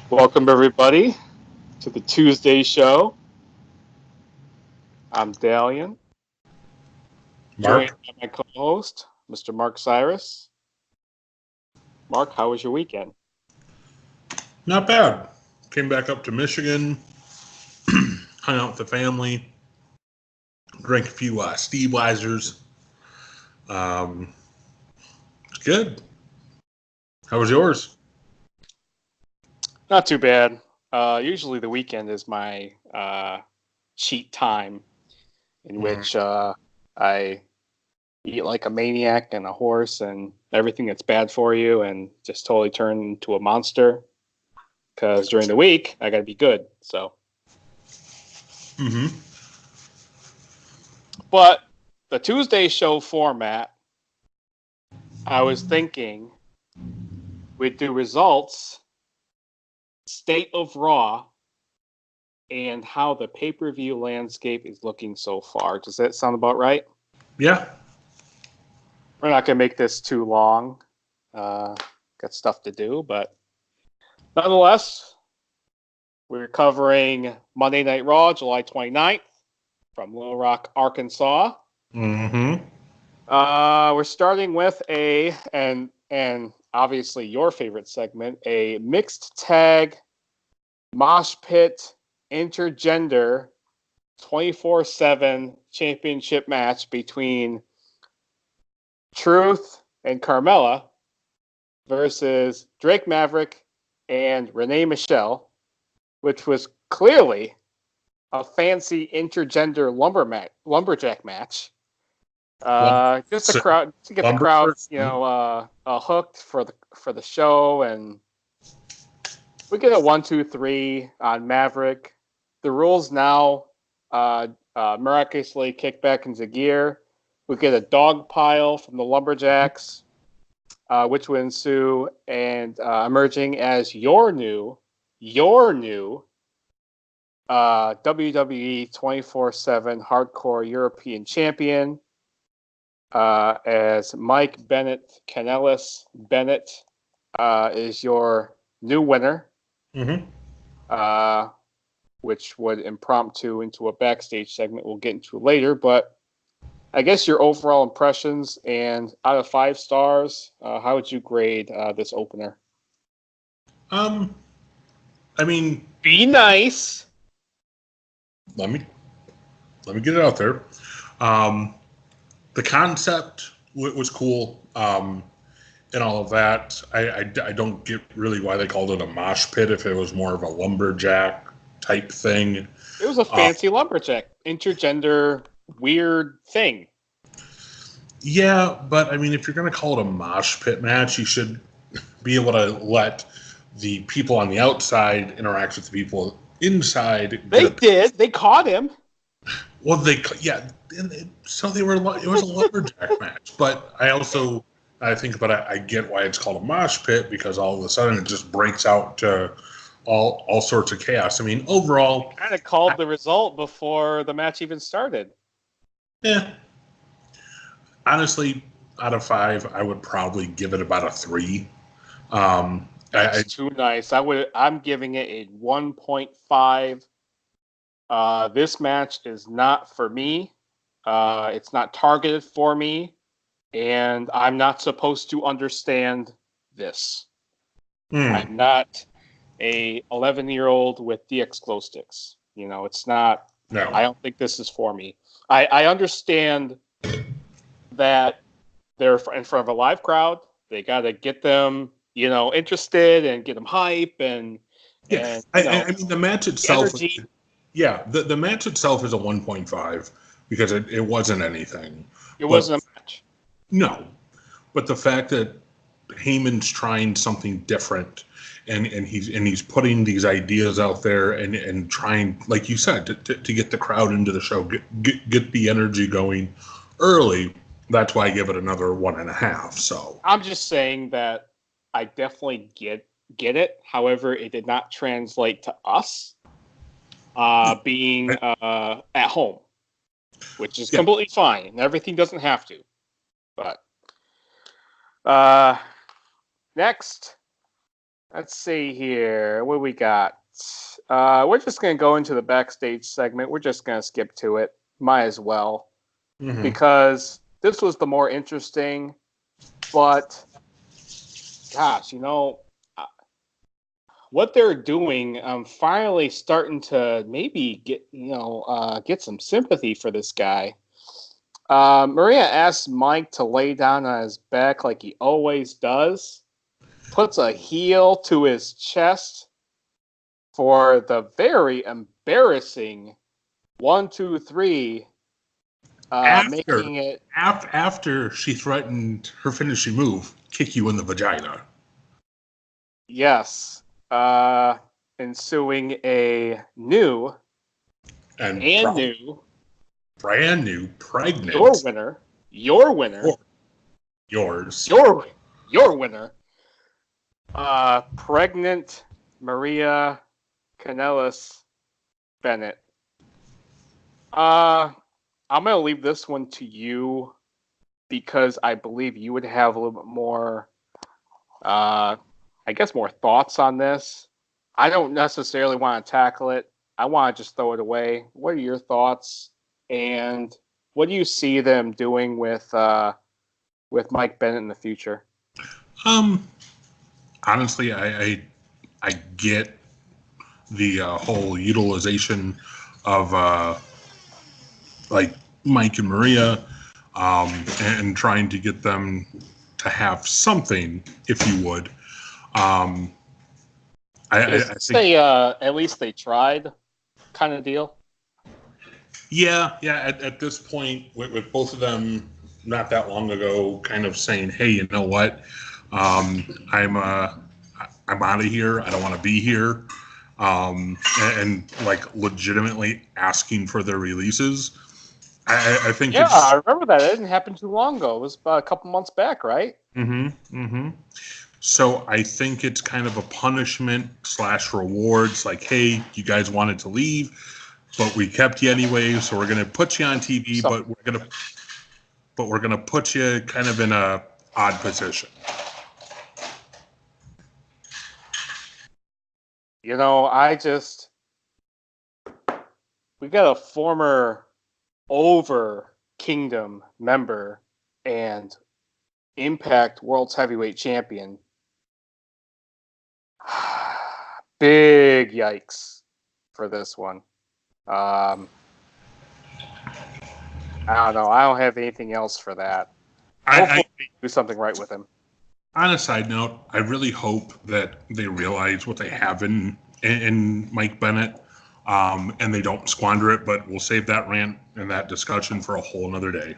Welcome, everybody, to the Tuesday show. I'm Dalian, joined Mark? by my co-host, Mr. Mark Cyrus. Mark, how was your weekend? Not bad. Came back up to Michigan, hung out with the family, drank a few TWiWs. It's good. How was yours? Not too bad. Usually the weekend is my cheat time in which I eat like a maniac and a horse and everything that's bad for you and just totally turn into a monster. Because during the week, I got to be good. So, Mm-hmm. but the Tuesday show format, I was thinking we'd do results, state of Raw, and how the pay-per-view landscape is looking so far. Does that sound about right? Yeah. We're not going to make this too long. Got stuff to do, but nonetheless, we're covering Monday Night Raw, July 29th from Little Rock, Arkansas. Mm-hmm. We're starting with and obviously your favorite segment, a mixed tag mosh pit intergender 24/7 championship match between Truth and Carmella versus Drake Maverick and Renee Michelle, which was clearly a fancy intergender lumberjack match. Just the crowd to get the crowd, hooked for the show, and we get a 1, 2, 3 on Maverick. The rules now miraculously kick back into gear. We get a dog pile from the Lumberjacks, which would ensue, and emerging as your new WWE 24/7 Hardcore European Champion, as Mike Bennett Canellis Bennett is your new winner. Mm-hmm. Which would impromptu into a backstage segment we'll get into later. But I guess your overall impressions, and out of 5 stars, how would you grade this opener? I mean, Be nice. let me get it out there. The concept was cool, and all of that. I don't get really why they called it a mosh pit if it was more of a lumberjack type thing. It was a fancy lumberjack, intergender, weird thing. Yeah, but I mean, if you're going to call it a mosh pit match, you should be able to let the people on the outside interact with the people inside. They did. They caught him. Well, so they were. It was a lumberjack match, but I think about it. I get why it's called a mosh pit because all of a sudden it just breaks out to all sorts of chaos. I mean, overall, Kind of called the result before the match even started. Yeah. Honestly, out of 5, I would probably give it about a 3. That's too nice. I'm giving it a 1.5. This match is not for me. It's not targeted for me, and I'm not supposed to understand this. I'm not a 11-year-old with DX glow sticks. It's not. No. I don't think this is for me. I understand that they're in front of a live crowd. They got to get them, interested and get them hype and. Yeah, And, I mean the match itself. Energy. Yeah, the match itself is a 1.5 because it wasn't anything. It wasn't a match. No, but the fact that Heyman's trying something different, and he's putting these ideas out there and trying, like you said, to get the crowd into the show, get the energy going early. That's why I give it another 1.5. So I'm just saying that I definitely get it. However, it did not translate to us being at home, which is completely fine. Everything doesn't have to. But next, Let's see here. What we got? We're just going to go into the backstage segment. We're just going to skip to it. Might as well. Because this was the more interesting. But, gosh, what they're doing, I'm finally starting to maybe get some sympathy for this guy. Maria asks Mike to lay down on his back like he always does. Puts a heel to his chest for the very embarrassing 1, 2, 3. Making it after she threatened her finishing move, kick you in the vagina. Yes. Ensuing a new brand new pregnant. Your winner. Yours. Your winner. Pregnant Maria Kanellis Bennett. I'm gonna leave this one to you because I believe you would have a little bit more, more thoughts on this. I don't necessarily want to tackle it. I want to just throw it away. What are your thoughts? And what do you see them doing with Mike Bennett in the future? Honestly, I get the whole utilization of like Mike and Maria, and trying to get them to have something, if you would. I think at least they tried, kind of deal. Yeah. At this point, with both of them, not that long ago, kind of saying, "Hey, you know what? I'm out of here. I don't want to be here," and like legitimately asking for their releases. I think. Yeah, I remember that. It didn't happen too long ago. It was about a couple months back, right? So I think it's kind of a punishment / rewards. Like, hey, you guys wanted to leave, but we kept you anyway. So we're gonna put you on TV, but we're gonna put you kind of in a odd position. We got a former Over Kingdom member and Impact World's Heavyweight Champion. Big yikes for this one. I don't know. I don't have anything else for that. Hopefully they do something right with him. On a side note, I really hope that they realize what they have in Mike Bennett, and they don't squander it, but we'll save that rant and that discussion for a whole another day.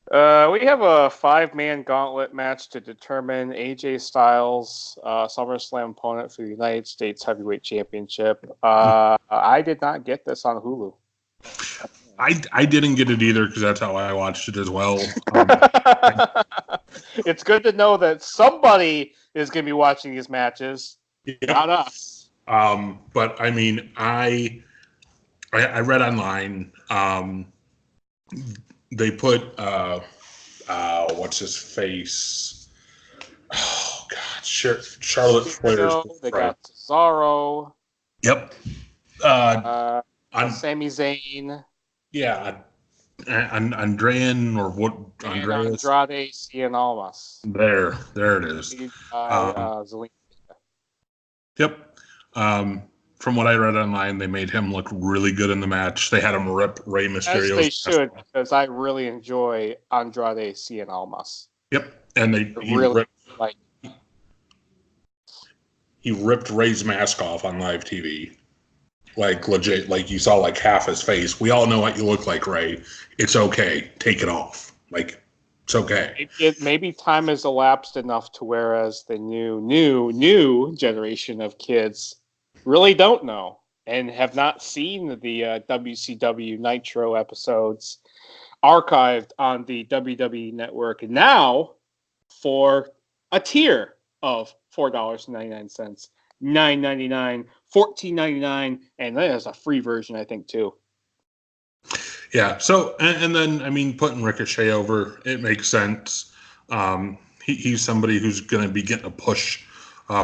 We have a 5-man gauntlet match to determine AJ Styles' SummerSlam opponent for the United States Heavyweight Championship. I did not get this on Hulu. I didn't get it either because that's how I watched it as well. It's good to know that somebody is going to be watching these matches, not us. But I mean, I read online. They put what's his face? Oh God, Charlotte Flair. They got Cesaro. Yep. Sami Zayn. Yeah. Andrean or what? Andreas. Andrade Cien Almas. There it is. Yep. From what I read online, they made him look really good in the match. They had him rip Rey Mysterio. As they should, because I really enjoy Andrade Cien Almas. Yep, and he ripped Rey's mask off on live TV. Like legit, like you saw like half his face. We all know what you look like, Rey. It's okay. Take it off. Like, it's okay. Maybe time has elapsed enough to whereas the new generation of kids really don't know and have not seen the WCW Nitro episodes archived on the WWE Network now for a tier of $4.99, $9.99, $14.99, and there's a free version, I think, too. Yeah. So, and then, I mean, putting Ricochet over, it makes sense. he's somebody who's going to be getting a push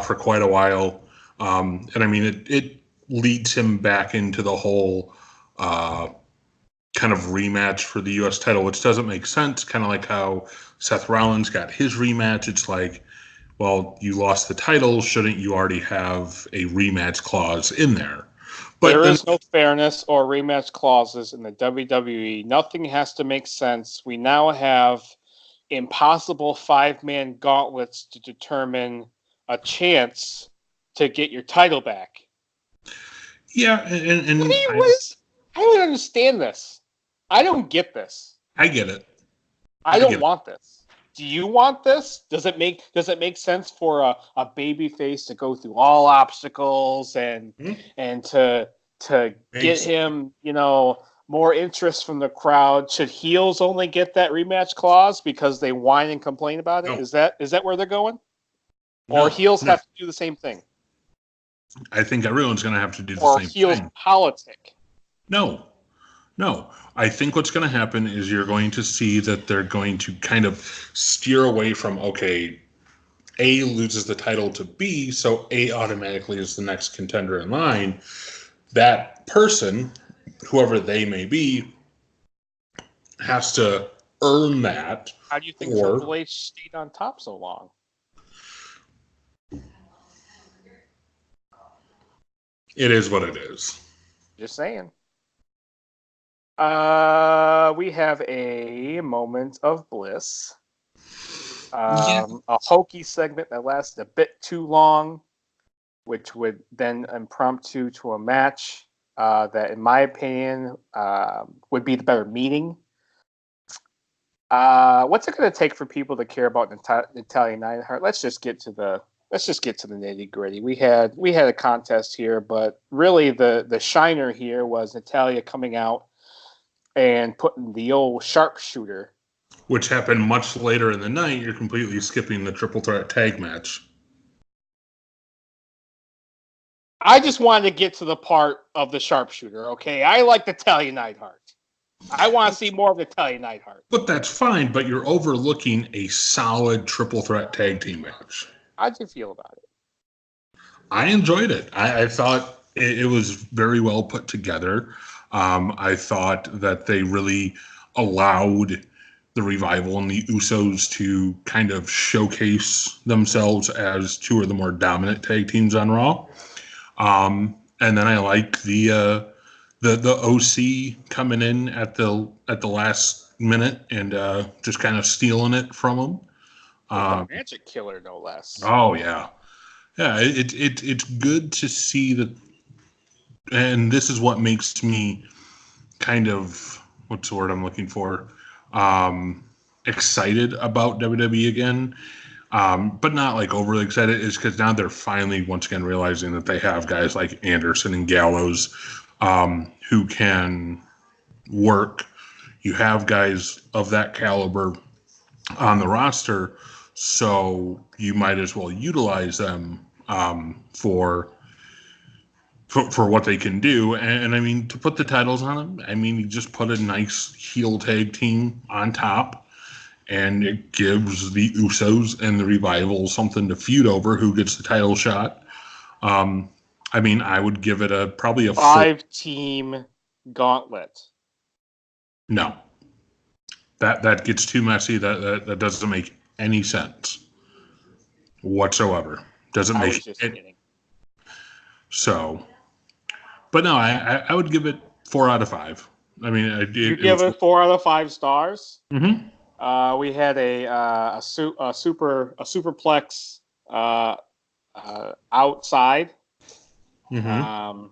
for quite a while. And I mean, it leads him back into the whole kind of rematch for the U.S. title, which doesn't make sense. Kind of like how Seth Rollins got his rematch. It's like, well, you lost the title. Shouldn't you already have a rematch clause in there? But there is no fairness or rematch clauses in the WWE. Nothing has to make sense. We now have impossible 5-man gauntlets to determine a chance to get your title back. Yeah, and I don't understand this. I don't get this. I get it. I don't want this. Do you want this? Does it make sense for a baby face to go through all obstacles and to get him, more interest from the crowd? Should heels only get that rematch clause because they whine and complain about it? No. Is that where they're going? Or heels have to do the same thing? I think everyone's going to have to do the same thing. Or heels politic? No. I think what's going to happen is you're going to see that they're going to kind of steer away from, okay, A loses the title to B, so A automatically is the next contender in line. That person, whoever they may be, has to earn that. How do you think Triple H stayed on top so long? It is what it is. Just saying. We have a moment of bliss. A hokey segment that lasted a bit too long, which would then impromptu to a match that, in my opinion, would be the better meeting. What's it going to take for people to care about Natalya Neidhart? Let's just get to the nitty gritty. We had a contest here, but really the shiner here was Natalya coming out and putting the old sharpshooter, which happened much later in the night. You're completely skipping the triple threat tag match. I just wanted to get to the part of the sharpshooter. Okay, I like Natalya Neidhart. I want to see more of Natalya Neidhart. But that's fine. But you're overlooking a solid triple threat tag team match. How'd you feel about it? I enjoyed it. I thought it was very well put together. I thought that they really allowed the Revival and the Usos to kind of showcase themselves as two of the more dominant tag teams on Raw. And then I like the OC coming in at the last minute and just kind of stealing it from them. The Magic Killer, no less. Oh yeah. It's good to see that, and this is what makes me kind of, what's the word I'm looking for, excited about WWE again, but not like overly excited, is because now they're finally once again realizing that they have guys like Anderson and Gallows who can work. You have guys of that caliber on the roster, so you might as well utilize them for what they can do. And I mean, to put the titles on them, I mean, you just put a nice heel tag team on top, and it gives the Usos and the Revival something to feud over who gets the title shot. I mean, I would give it probably a 5-team gauntlet. No. That gets too messy. That doesn't make any sense whatsoever. Doesn't make it. So, but no, I would give it 4 out of 5. I mean, you give it 4 out of 5 stars. Mm-hmm. We had a superplex outside. Mm-hmm.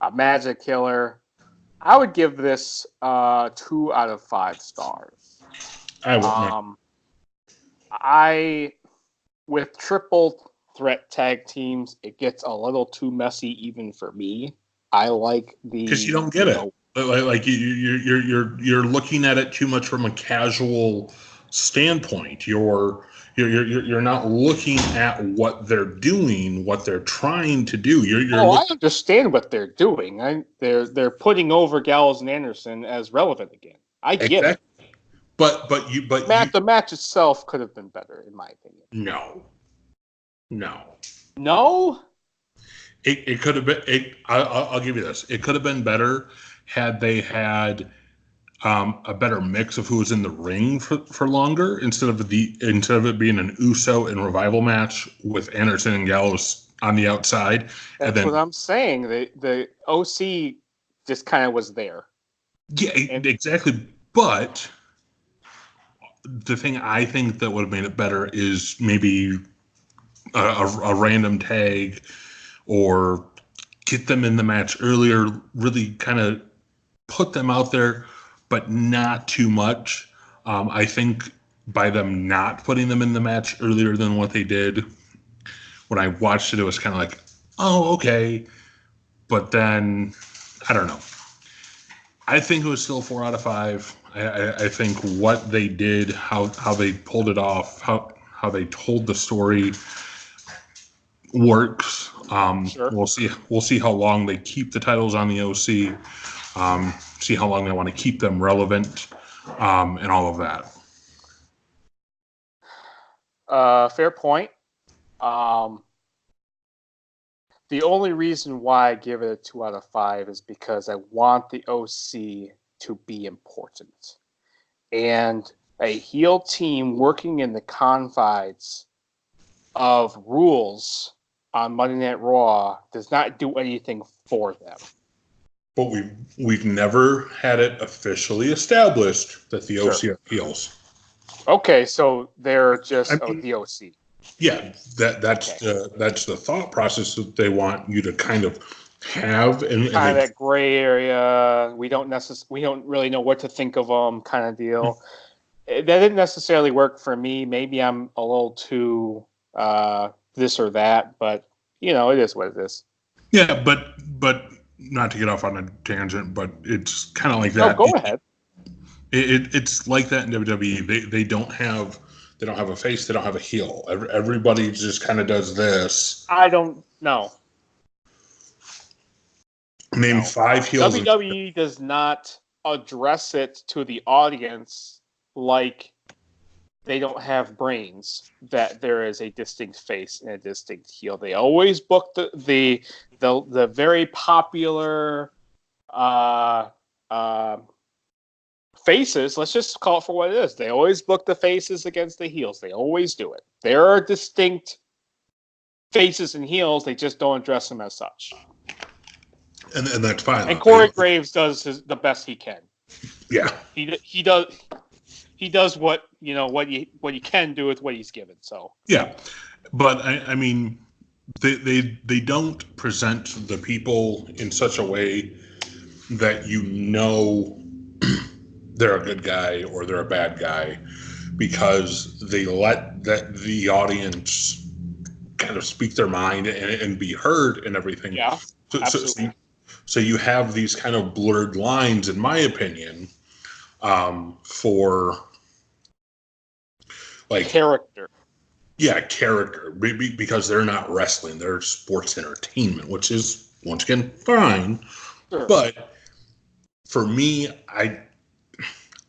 A Magic Killer. I would give this 2 out of 5 stars. With triple threat tag teams, it gets a little too messy even for me. I like because you don't get it. Like you're looking at it too much from a casual standpoint. You're not looking at what they're doing, what they're trying to do. I understand what they're doing. They're putting over Gallows and Anderson as relevant again. I get it. The match itself could have been better, in my opinion. No. No? It could have been. I'll give you this. It could have been better had they had a better mix of who was in the ring for longer instead of it being an Uso and Revival match with Anderson and Gallows on the outside. That's what I'm saying. The OC just kind of was there. Yeah, exactly. But the thing I think that would have made it better is maybe a random tag, or get them in the match earlier, really kind of put them out there, but not too much. I think by them not putting them in the match earlier than what they did, when I watched it, it was kind of like, oh, okay. But then, I don't know. I think it was still 4 out of 5. I think what they did, how they pulled it off, how they told the story works. Sure. We'll see how long they keep the titles on the OC. See how long they want to keep them relevant, and all of that. Fair point. The only reason why I give it a 2 out of 5 is because I want the OC to be important. And a heel team working in the confines of rules on Monday Night Raw does not do anything for them. But we've never had it officially established that the OC are heels. Okay, so they're just the OC. Yeah, that's the thought process that they want you to kind of have, and kind of that gray area. We don't really know what to think of them, kind of deal. That didn't necessarily work for me. Maybe I'm a little too this or that, but it is what it is. Yeah, but not to get off on a tangent, but it's kind of like that. No, go ahead. It's like that in WWE. They don't have a face. They don't have a heel. Everybody just kind of does this. I don't know. Name 5 heels. WWE does not address it to the audience like they don't have brains, that there is a distinct face and a distinct heel. They always book the very popular faces. Let's just call it for what it is. They always book the faces against the heels. They always do it. There are distinct faces and heels. They just don't address them as such. And that's fine. And Corey Graves does the best he can. Yeah, he does. He does what you can do with what he's given. So yeah, but I mean, they don't present the people in such a way that they're a good guy or they're a bad guy, because they let the audience kind of speak their mind and be heard and everything. Yeah, absolutely. So you have these kind of blurred lines, in my opinion, for like character. Yeah, character, because they're not wrestling; they're sports entertainment, which is once again fine. Sure. But for me, I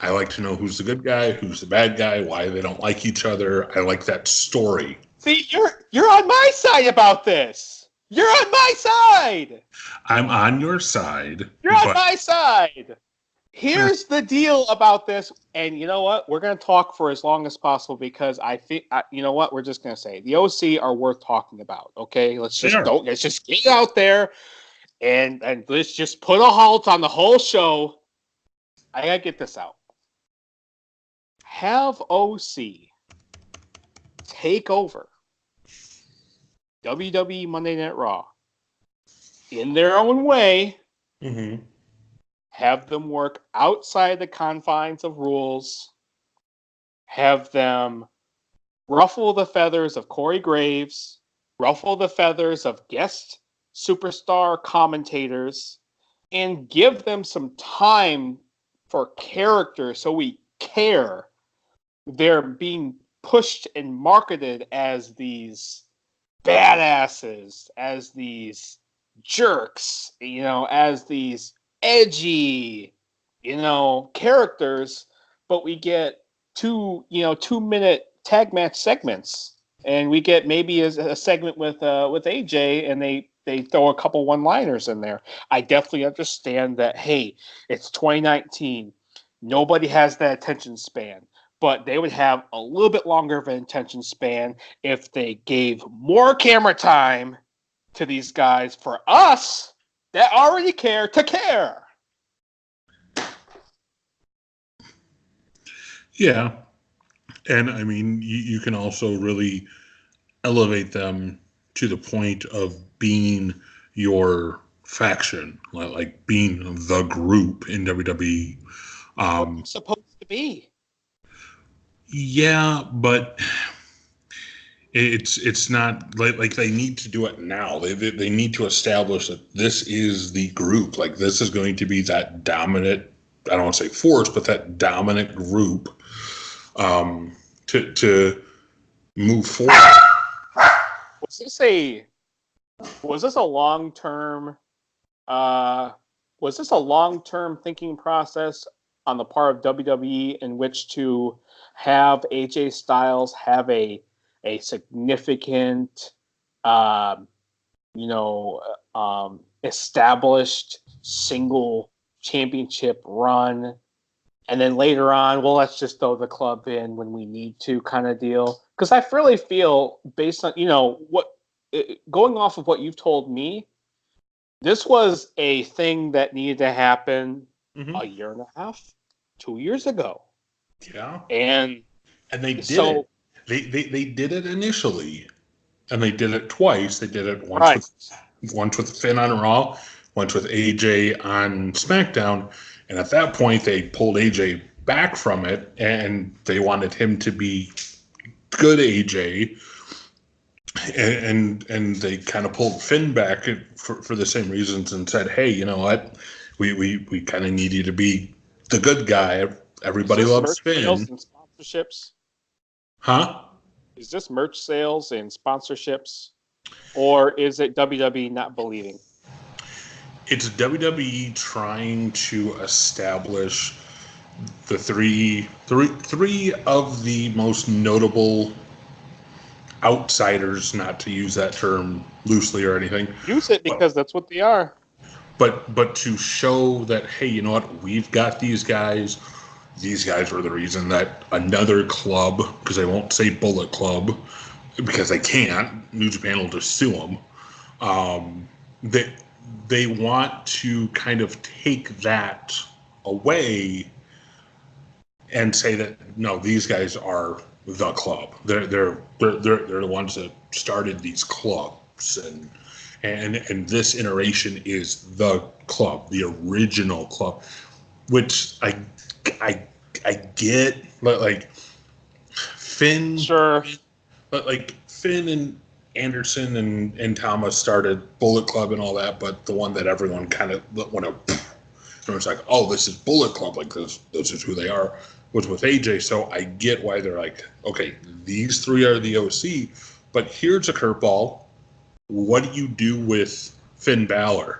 like to know who's the good guy, who's the bad guy, why they don't like each other. I like that story. See, you're on my side about this. You're on my side. I'm on your side. You're on my side. Here's the deal about this, and you know what? We're going to talk for as long as possible, because I think, you know what? We're just going to say the OC are worth talking about. Okay, let's just get out there, and let's just put a halt on the whole show. I gotta get this out. Have OC take over WWE Monday Night Raw in their own way. Mm-hmm. Have them work outside the confines of rules. Have them ruffle the feathers of Corey Graves, ruffle the feathers of guest superstar commentators, and give them some time for character so we care. They're being pushed and marketed as these badasses, as these jerks, as these edgy, characters, but we get 2-minute tag match segments, and we get maybe a segment with AJ, and they throw a couple one-liners in there. I definitely understand that. Hey, it's 2019. Nobody has that attention span, but they would have a little bit longer of an attention span if they gave more camera time to these guys for us that already care to care. Yeah. And I mean, you can also really elevate them to the point of being your faction, like being the group in WWE. What it's supposed to be. Yeah, but it's not like they need to do it now. They need to establish that this is the group. Like, this is going to be that dominant, I don't want to say force, but that dominant group to move forward. Was this a long-term thinking process on the part of WWE in which to have AJ Styles have a significant established single championship run, and then later on, well, let's just throw the club in when we need to, kind of deal? Because I really feel, based on going off of what you've told me, this was a thing that needed to happen a year and a half, 2 years ago. Yeah, and they did it. They did it initially, and they did it twice. They did it once with Finn on Raw, once with AJ on SmackDown. And at that point, they pulled AJ back from it, and they wanted him to be good AJ. And they kind of pulled Finn back for the same reasons and said, hey, you know what? We kind of need you to be the good guy. Everybody loves Finn. Sales and sponsorships? Huh? Is this merch sales and sponsorships? Or is it WWE not believing? It's WWE trying to establish the three of the most notable outsiders, not to use that term loosely or anything. Use it because that's what they are. But to show that, hey, you know what, we've got these guys. These guys were the reason that another club, because I won't say Bullet Club, because they can't. New Japan will just sue them. They want to kind of take that away and say that no, these guys are the club. They're the ones that started these clubs, and this iteration is the club, the original club, which I get, but like Finn, sure, but like Finn and Anderson and Thomas started Bullet Club and all that, but the one that everyone kind of went up, and it's like, oh, this is Bullet Club, like this is who they are, was with AJ. So I get why they're like, okay, these three are the OC, but here's a curveball. What do you do with Finn Balor?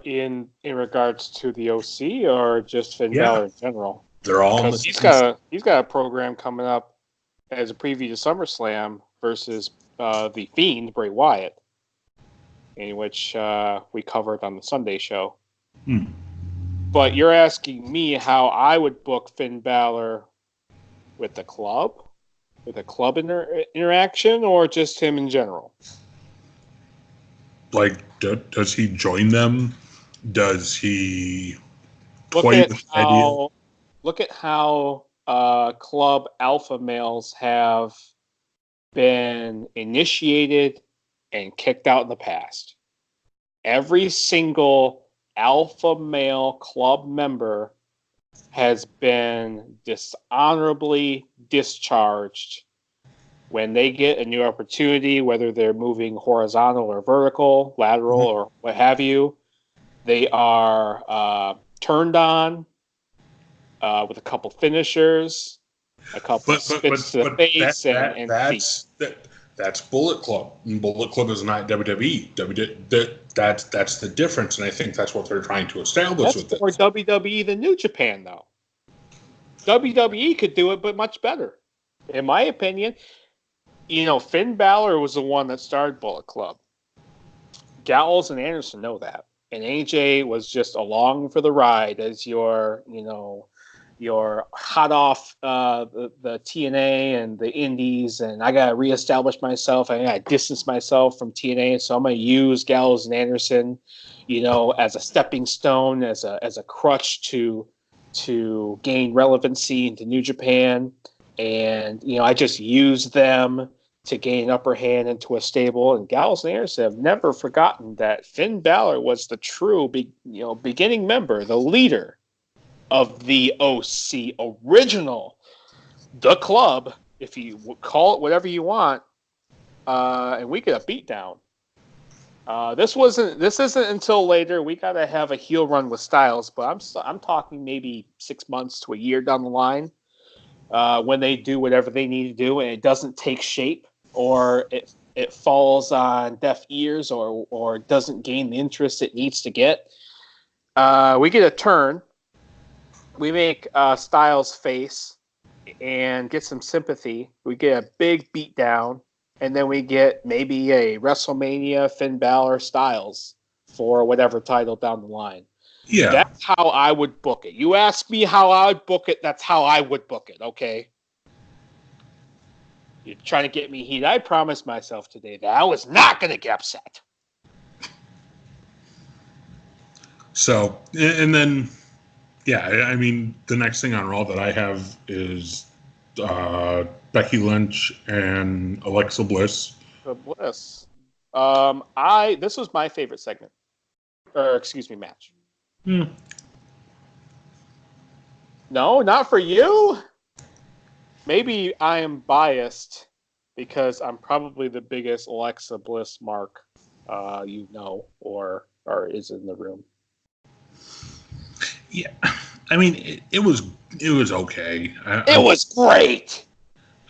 In regards to the OC or just Finn Balor in general? They're all in the he's got a program coming up as a preview to SummerSlam versus the Fiend Bray Wyatt, in which we covered on the Sunday show. But you're asking me how I would book Finn Balor with the club, with a club interaction, or just him in general? Like, does he join them? Does he Look at how club alpha males have been initiated and kicked out in the past. Every single alpha male club member has been dishonorably discharged when they get a new opportunity, whether they're moving horizontal or vertical, lateral, or what have you. They are turned on with a couple finishers, a couple spits to the face, and feet. That's Bullet Club. And Bullet Club is not WWE. that's the difference, and I think that's what they're trying to establish with That's more this. WWE than New Japan, though. WWE could do it, but much better, in my opinion. Finn Balor was the one that started Bullet Club. Gallows and Anderson know that, and AJ was just along for the ride as your hot off the TNA and the Indies, and I gotta reestablish myself. I gotta distance myself from TNA, so I'm gonna use Gallows and Anderson, as a stepping stone, as a crutch to gain relevancy into New Japan, and I just use them to gain an upper hand into a stable. And Gallows and Anderson have never forgotten that Finn Balor was the true beginning member, the leader of the OC original, the club, if you call it whatever you want, and we get a beatdown. This isn't until later. We gotta have a heel run with Styles, but I'm talking maybe 6 months to a year down the line, when they do whatever they need to do, and it doesn't take shape, or it falls on deaf ears, or doesn't gain the interest it needs to get. We get a turn. We make Styles face and get some sympathy. We get a big beatdown, and then we get maybe a WrestleMania Finn Balor Styles for whatever title down the line. Yeah. That's how I would book it. You ask me how I would book it, that's how I would book it, okay? You're trying to get me heat. I promised myself today that I was not going to get upset. So, and then, yeah, I mean, the next thing on Raw that I have is Becky Lynch and Alexa Bliss. Bliss. This was my favorite segment. Match. No, not for you. Maybe I am biased because I'm probably the biggest Alexa Bliss mark or is in the room. Yeah, I mean, it was okay. It was great.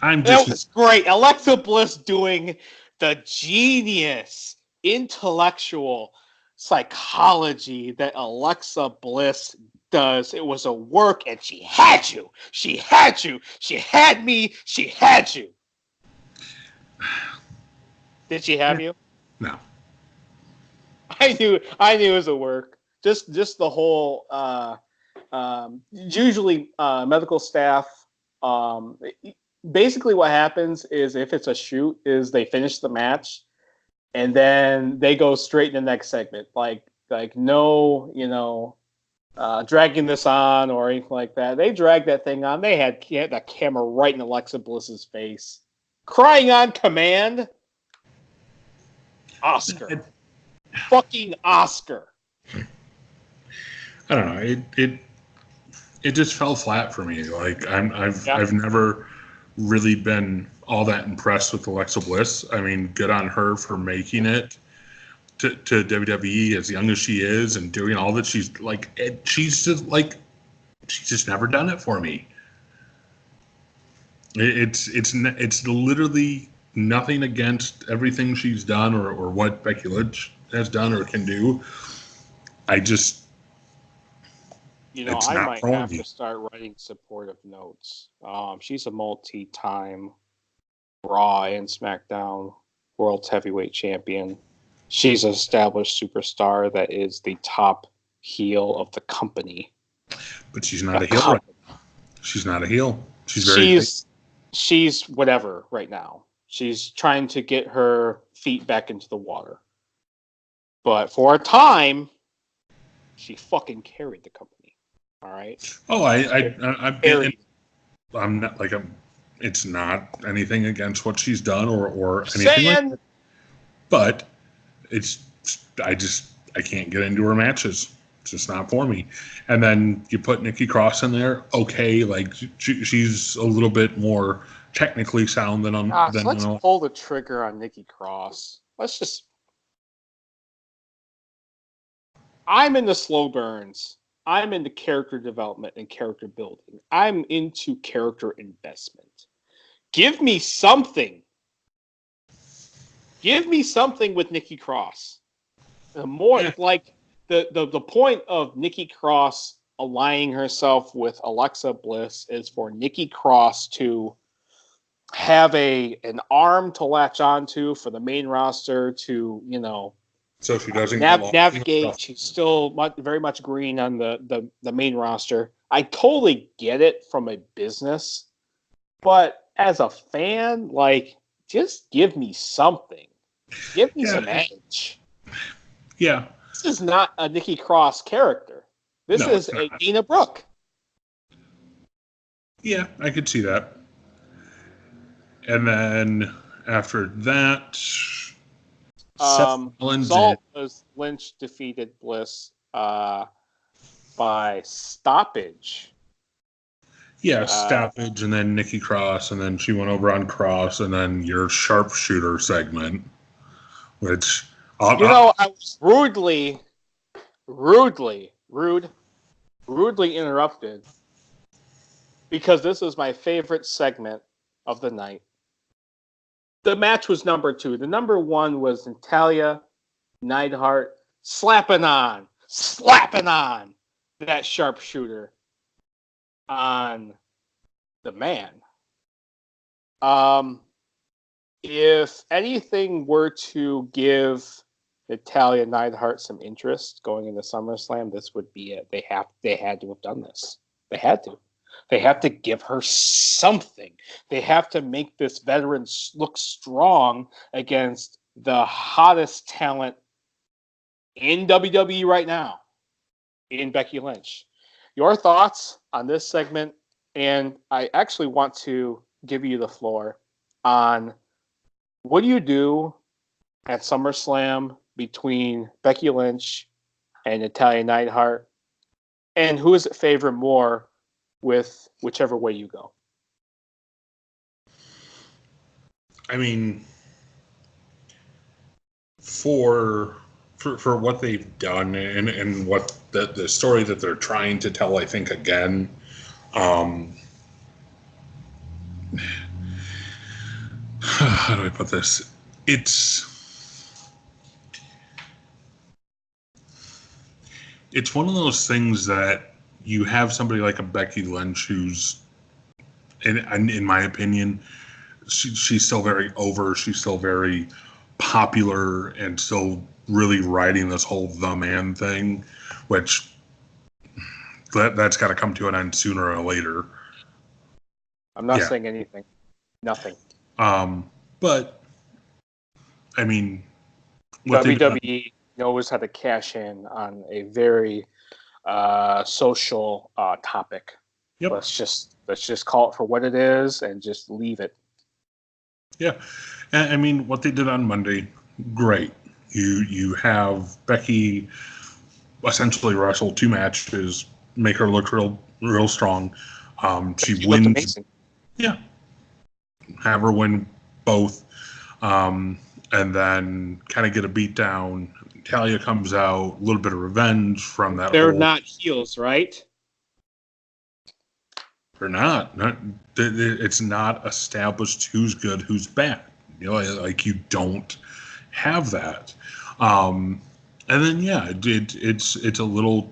It was great. Alexa Bliss doing the genius intellectual psychology that Alexa Bliss does. It was a work, and she had you. She had you. She had me. She had you. Did she have you? No. I knew it was a work. Just the whole. Usually, medical staff. Basically, what happens is if it's a shoot, is they finish the match, and then they go straight to the next segment. Like no, dragging this on or anything like that. They dragged that thing on. They had that camera right in Alexa Bliss's face, crying on command. Oscar, fucking Oscar. I don't know. It just fell flat for me. Like I've never really been all that impressed with Alexa Bliss. I mean, good on her for making it to WWE as young as she is and doing all that. She's just never done it for me. It's literally nothing against everything she's done or what Becky Lynch has done or can do. I just, I might have to start writing supportive notes. She's a multi-time Raw and SmackDown World Heavyweight Champion. She's an established superstar that is the top heel of the company. But she's not a heel right now. She's not a heel. She's whatever right now. She's trying to get her feet back into the water. But for a time, she fucking carried the company. All right. Oh, I'm not like it's not anything against what she's done or anything like that. But I can't get into her matches. It's just not for me. And then you put Nikki Cross in there. Okay, like she's a little bit more technically sound than on. Let's pull the trigger on Nikki Cross. I'm into slow burns. I'm into character development and character building. I'm into character investment. Give me something. Give me something with Nikki Cross. The more like the point of Nikki Cross aligning herself with Alexa Bliss is for Nikki Cross to have an arm to latch onto for the main roster to, So she doesn't navigate. She's still very much green on the main roster. I totally get it from a business, but as a fan, like, just give me something. Give me some edge. Yeah. This is not a Nikki Cross character. This is a Dana Brooke. Yeah, I could see that. And then after that, Salt was Lynch defeated Bliss by stoppage. Yeah, stoppage, and then Nikki Cross, and then she went over on Cross, and then your sharpshooter segment, which I was rudely interrupted because this was my favorite segment of the night. The match was number 2. The number 1 was Natalya Neidhart slapping on that sharpshooter on the man. If anything were to give Natalya Neidhart some interest going into SummerSlam, this would be it. They had to have done this. They had to. They have to give her something. They have to make this veteran look strong against the hottest talent in WWE right now, in Becky Lynch. Your thoughts on this segment? And I actually want to give you the floor on what do you do at SummerSlam between Becky Lynch and Natalya Neidhart, and who is it favor more with whichever way you go? I mean, for what they've done and what the story that they're trying to tell, I think, again, how do I put this? It's one of those things that you have somebody like a Becky Lynch who's, in my opinion, she's still very over. She's still very popular and still really riding this whole the man thing, which that's got to come to an end sooner or later. I'm not saying anything. Nothing. But I mean, WWE knows how to cash in on a very social topic. Yep. Let's just call it for what it is and just leave it. Yeah, and I mean, what they did on Monday, great. You have Becky essentially wrestle 2 matches, make her look real strong. She wins. Amazing. Yeah, have her win both, and then kind of get a beat down. Natalya comes out, a little bit of revenge from that. They're not heels, right? They're not. It's not established who's good, who's bad. Like you don't have that. And then it's a little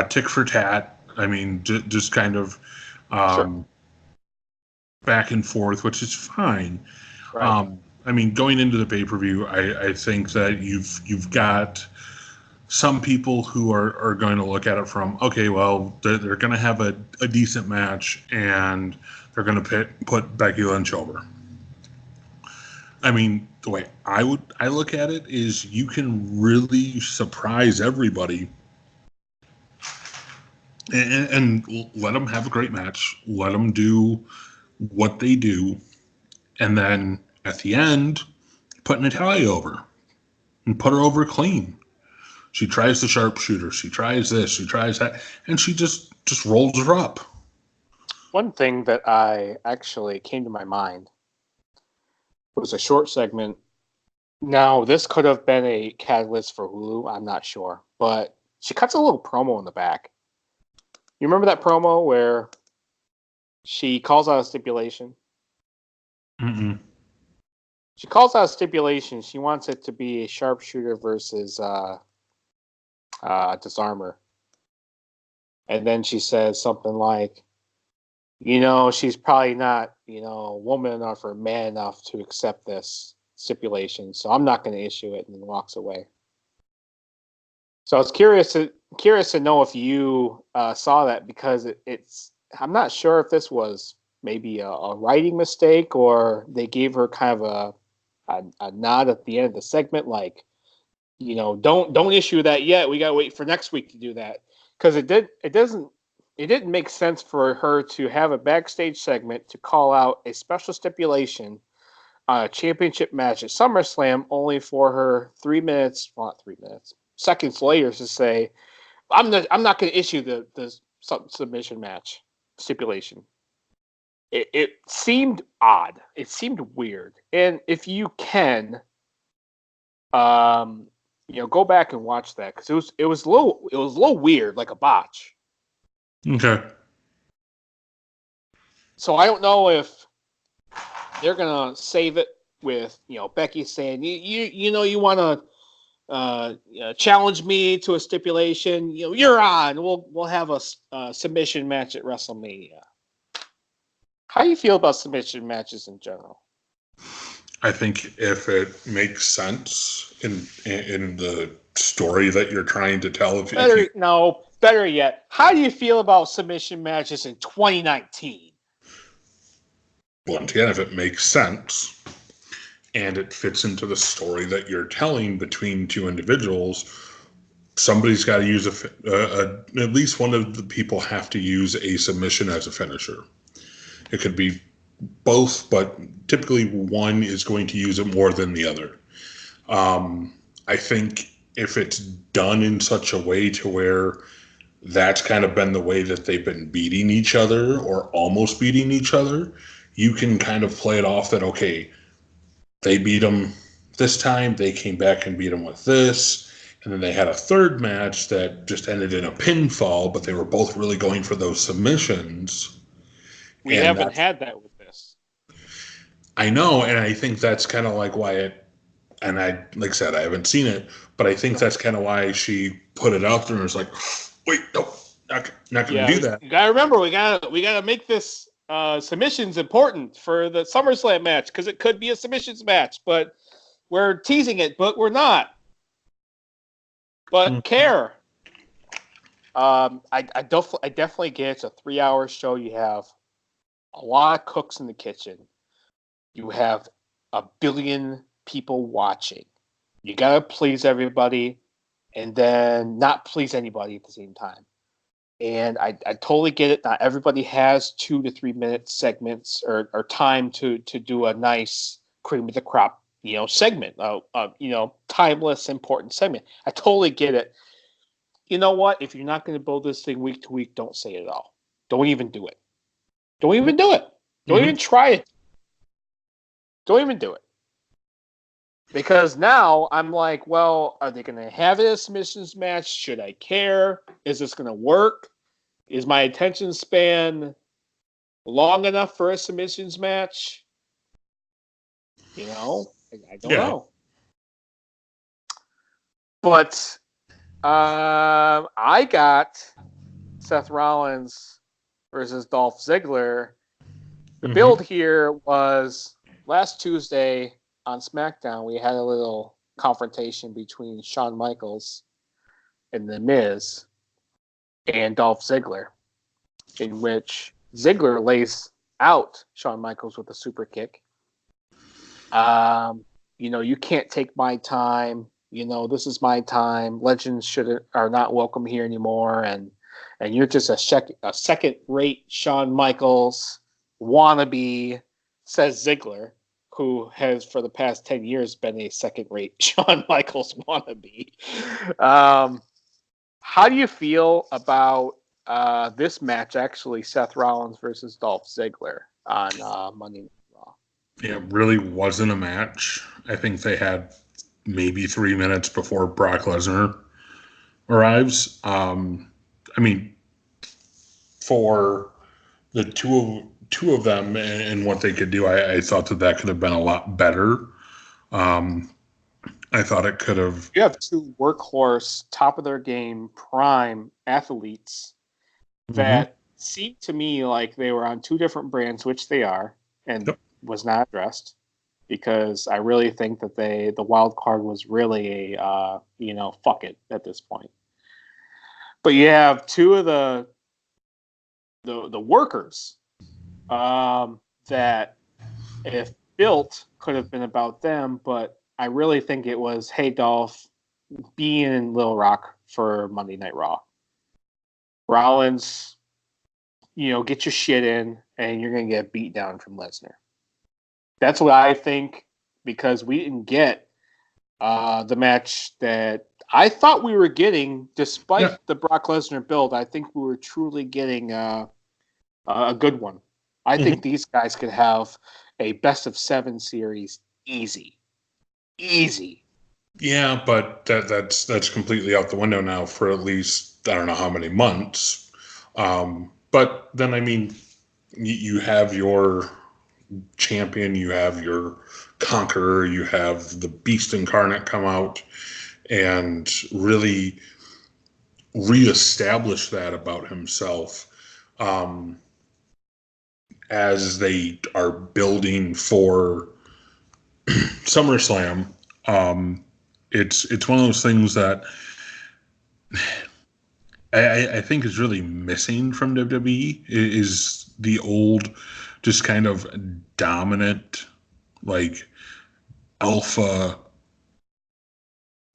tick for tat. I mean, just kind of back and forth, which is fine. Right. I mean, going into the pay-per-view, I think that you've got some people who are going to look at it from, okay, well, they're going to have a decent match, and they're going to put Becky Lynch over. I mean, the way I look at it is you can really surprise everybody and let them have a great match. Let them do what they do. And then at the end, put Natalya over and put her over clean. She tries the sharpshooter. She tries this. She tries that. And she just rolls her up. One thing that I actually came to my mind was a short segment. Now, this could have been a catalyst for Hulu. I'm not sure. But she cuts a little promo in the back. You remember that promo where she calls out a stipulation? Mm-mm. She calls out a stipulation. She wants it to be a sharpshooter versus disarmer. And then she says something like, she's probably not, woman enough or man enough to accept this stipulation, so I'm not going to issue it, and then walks away. So I was curious to know if you saw that, because I'm not sure if this was maybe a writing mistake, or they gave her kind of a nod at the end of the segment, like, don't issue that yet. We gotta wait for next week to do that, because it didn't make sense for her to have a backstage segment to call out a special stipulation on a championship match at SummerSlam, only for her 3 minutes, well, not 3 minutes, seconds later to say, I'm not going to issue the submission match stipulation. It seemed odd. It seemed weird. And if you can, go back and watch that, because it was a little weird, like a botch. Okay. So I don't know if they're gonna save it with Becky saying you want to challenge me to a stipulation. You're on. We'll have a submission match at WrestleMania. How do you feel about submission matches in general? I think if it makes sense in the story that you're trying to tell, better yet, how do you feel about submission matches in 2019? Once again, if it makes sense and it fits into the story that you're telling between two individuals, somebody's got to use at least one of the people have to use a submission as a finisher. It could be both, but typically one is going to use it more than the other. I think if it's done in such a way to where that's kind of been the way that they've been beating each other or almost beating each other, you can kind of play it off that, okay, they beat them this time, they came back and beat them with this, and then they had a third match that just ended in a pinfall, but they were both really going for those submissions. We haven't had that with this. I know, and I think that's kind of like why and I, like I said, I haven't seen it, but I think that's kind of why she put it out there and was like, wait, no, not going to do that. You got to remember, we got to make this submissions important for the SummerSlam match, because it could be a submissions match, but we're teasing it, but we're not. But care. I definitely get it's a 3-hour show. You have a lot of cooks in the kitchen. You have a billion people watching. You gotta please everybody, and then not please anybody at the same time. And I totally get it. Not everybody has 2 to 3 minute segments or time to do a nice cream of the crop, segment, timeless, important segment. I totally get it. You know what? If you're not going to build this thing week to week, don't say it at all. Don't even do it. Don't even do it. Don't even try it. Don't even do it. Because now I'm like, well, are they going to have it as a submissions match? Should I care? Is this going to work? Is my attention span long enough for a submissions match? I don't know. But I got Seth Rollins versus Dolph Ziggler. The build here was last Tuesday on SmackDown. We had a little confrontation between Shawn Michaels and The Miz and Dolph Ziggler, in which Ziggler lays out Shawn Michaels with a super kick. You can't take my time. This is my time. Legends are not welcome here anymore, and you're just a second-rate Shawn Michaels wannabe, says Ziggler, who has for the past 10 years been a second-rate Shawn Michaels wannabe. How do you feel about this match, actually, Seth Rollins versus Dolph Ziggler on Monday Night Raw? It really wasn't a match. I think they had maybe 3 minutes before Brock Lesnar arrives. For the two of them and what they could do, I thought that could have been a lot better. I thought it could have. You have two workhorse, top of their game, prime athletes that seemed to me like they were on two different brands, which they are, and was not addressed, because I really think that the wild card was really a fuck it at this point. But you have two of the workers that, if built, could have been about them, but I really think it was, hey Dolph, be in Little Rock for Monday Night Raw. Rollins, get your shit in, and you're gonna get beat down from Lesnar. That's what I think, because we didn't get the match that I thought we were getting, despite the Brock Lesnar build. I think we were truly getting a good one. I think these guys could have a best of 7 series easy. Yeah, but that's completely out the window now for at least, I don't know how many months. But then, I mean, you have your champion, you have your conqueror, you have the beast incarnate come out and really reestablish that about himself, as they are building for SummerSlam. It's one of those things that I think is really missing from WWE, is the old, just kind of dominant, like, alpha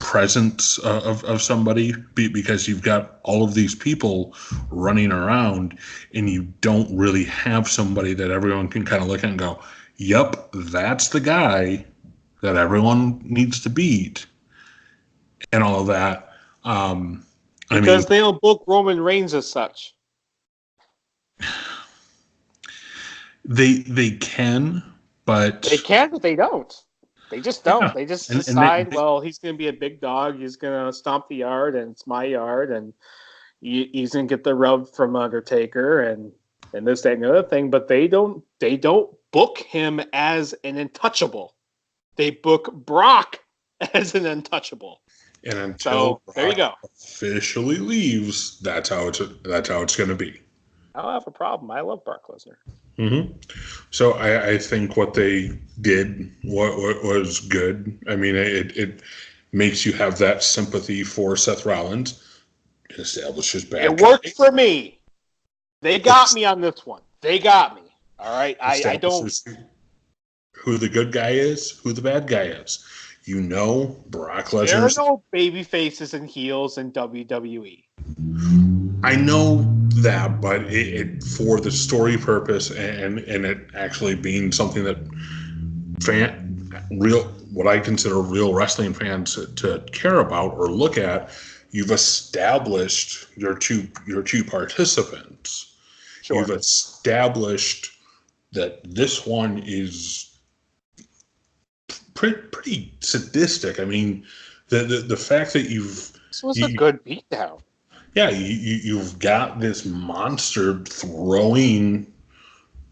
presence of somebody, because you've got all of these people running around and you don't really have somebody that everyone can kind of look at and go, yep, that's the guy that everyone needs to beat, and all of that. Because they don't book Roman Reigns as such. They can, but they don't. They just don't. Yeah. They just decide, well, he's going to be a big dog. He's going to stomp the yard, and it's my yard, and he's going to get the rub from Undertaker, and this, that, and the other thing. But they don't book him as an untouchable. They book Brock as an untouchable. And until Brock there you go. officially leaves, that's how it's going to be. I don't have a problem. I love Brock Lesnar. Mm-hmm. So I think what they did what was good. I mean, it makes you have that sympathy for Seth Rollins. It establishes bad. It worked for me. They got me on this one. They got me. All right. I don't. Who the good guy is, who the bad guy is. Brock Lesnar. There are no baby faces and heels in WWE. I know that, but it for the story purpose and it actually being something that what I consider real wrestling fans to care about or look at, you've established your two participants. Sure. You've established that this one is pretty sadistic. I mean, the fact that this was a good beatdown. Yeah, you've got this monster throwing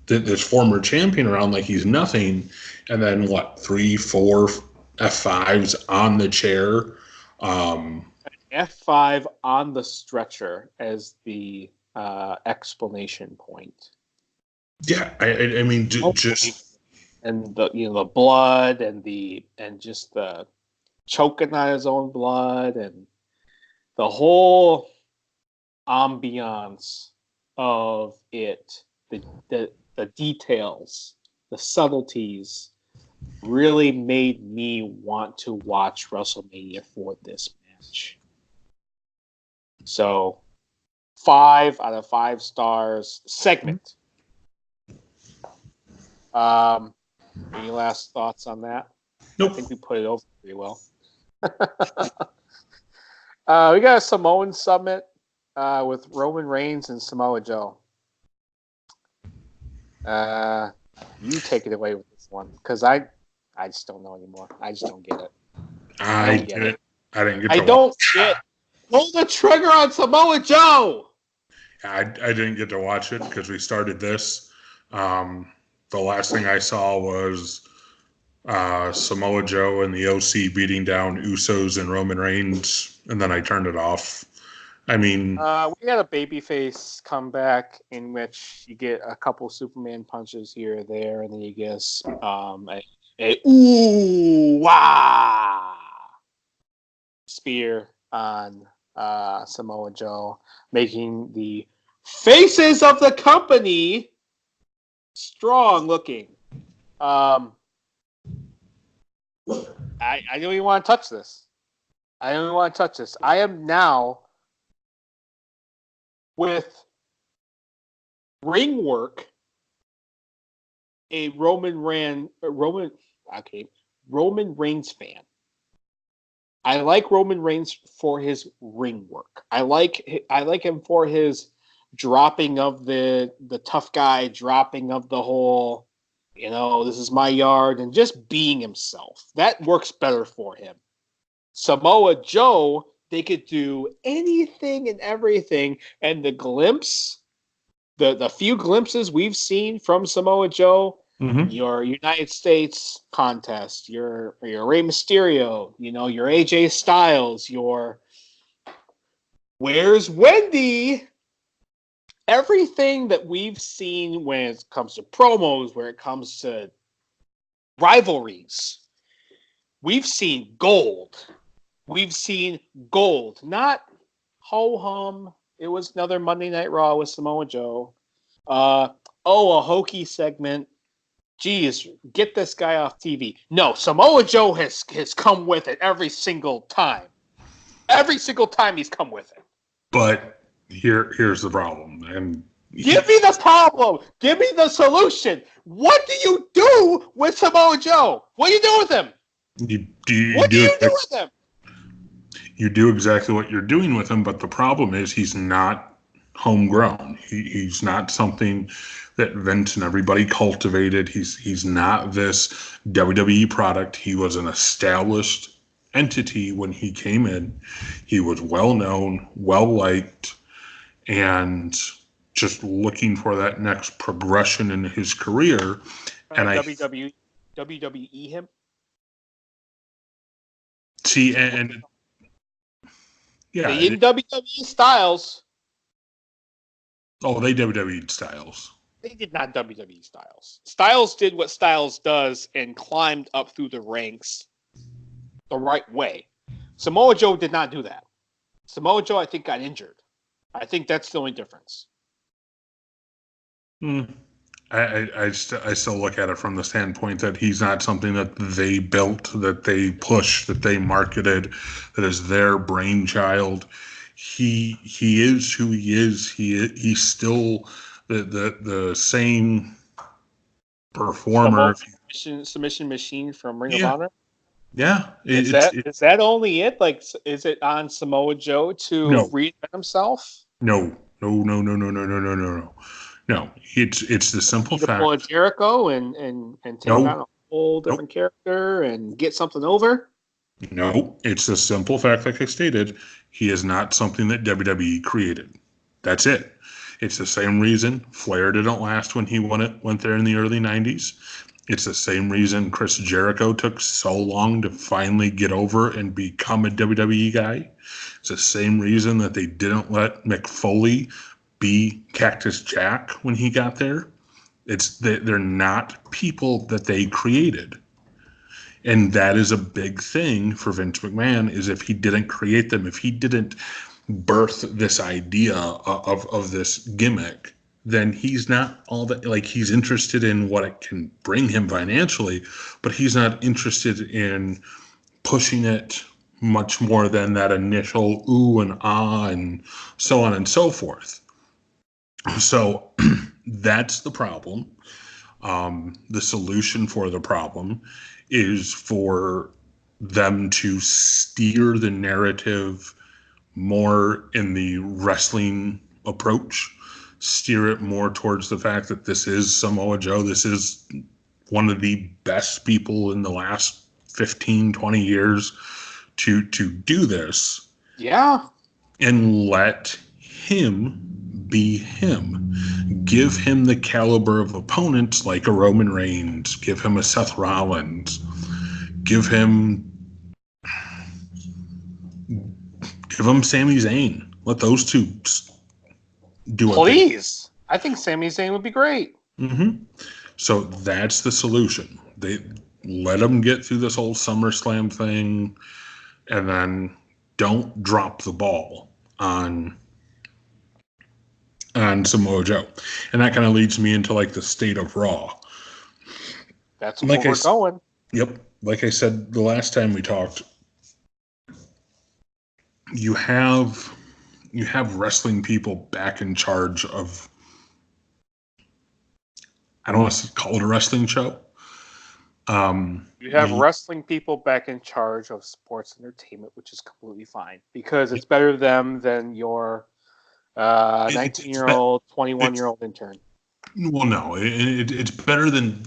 this former champion around like he's nothing, and then 3, 4 F5s on the chair. F5 on the stretcher as the explanation point. Yeah, I mean, just. And the blood and just the choking on his own blood and the whole ambiance of it, the details, the subtleties, really made me want to watch WrestleMania for this match. So 5 out of 5 stars segment. Any last thoughts on that? Nope. I think we put it over pretty well. We got a Samoan Summit with Roman Reigns and Samoa Joe. You take it away with this one, because I just don't know anymore. I just don't get it. I didn't get Pull the trigger on Samoa Joe! I didn't get to watch it because we started this. The last thing I saw was Samoa Joe and the OC beating down Usos and Roman Reigns, and then I turned it off. I mean, we had a babyface comeback in which you get a couple Superman punches here or there, and then you get a ooh wah spear on Samoa Joe, making the faces of the company strong looking. I don't even want to touch this. I am now with ring work a Roman Reigns fan. I like Roman Reigns for his ring work. I like him for his dropping of the tough guy, dropping of the whole, this is my yard, and just being himself. That works better for him. Samoa Joe, they could do anything and everything, and the few glimpses we've seen from Samoa Joe, your United States contest, your Rey Mysterio, your AJ Styles, your Where's Wendy? Everything that we've seen when it comes to promos, where it comes to rivalries, we've seen gold. We've seen gold, not ho-hum. It was another Monday Night Raw with Samoa Joe. A hokey segment. Geez, get this guy off TV. No, Samoa Joe has come with it every single time. Every single time he's come with it. But here's the problem. And give me the problem. Give me the solution. What do you do with Samoa Joe? What do you do with him? What do you do with him? You do exactly what you're doing with him, but the problem is he's not homegrown. He's not something that Vince and everybody cultivated. He's not this WWE product. He was an established entity when he came in. He was well known, well liked, and just looking for that next progression in his career. And WWE him. See, and yeah, they didn't WWE Styles. Oh, they WWE'd Styles. They did not WWE Styles. Styles did what Styles does and climbed up through the ranks the right way. Samoa Joe did not do that. Samoa Joe, I think, got injured. I think that's the only difference. I still look at it from the standpoint that he's not something that they built, that they pushed, that they marketed, that is their brainchild. He is who he is. He's still the same performer. Submission machine from Ring of Honor. Yeah. Is that only it? Like, is it on Samoa Joe to reinvent himself? No. No, it's the simple fact. Pull a Jericho and take on a whole different character and get something over? No, it's the simple fact, like I stated, he is not something that WWE created. That's it. It's the same reason Flair didn't last when he went there in the early 90s. It's the same reason Chris Jericho took so long to finally get over and become a WWE guy. It's the same reason that they didn't let Mick Foley be Cactus Jack when he got there. It's they're not people that they created. And that is a big thing for Vince McMahon, is if he didn't create them, if he didn't birth this idea of this gimmick, then he's not all that, like, he's interested in what it can bring him financially, but he's not interested in pushing it much more than that initial ooh and ah and so on and so forth. So that's the problem. The solution for the problem is for them to steer the narrative more in the wrestling approach, steer it more towards the fact that this is Samoa Joe. This is one of the best people in the last 15, 20 years to do this. Yeah. And let him be him. Give him the caliber of opponents like a Roman Reigns. Give him a Seth Rollins. give him Sami Zayn. Let those two do what Please. I think Sami Zayn would be great. Mm-hmm. So that's the solution. They let them get through this whole SummerSlam thing, and then don't drop the ball on Samoa Joe. And that kind of leads me into like the state of Raw. That's where we're going. Yep. Like I said the last time we talked, you have wrestling people back in charge of, I don't want to call it a wrestling show. You have wrestling people back in charge of sports entertainment, which is completely fine because it's better them than your 19-year-old, 21-year-old intern. Well, no, it's better than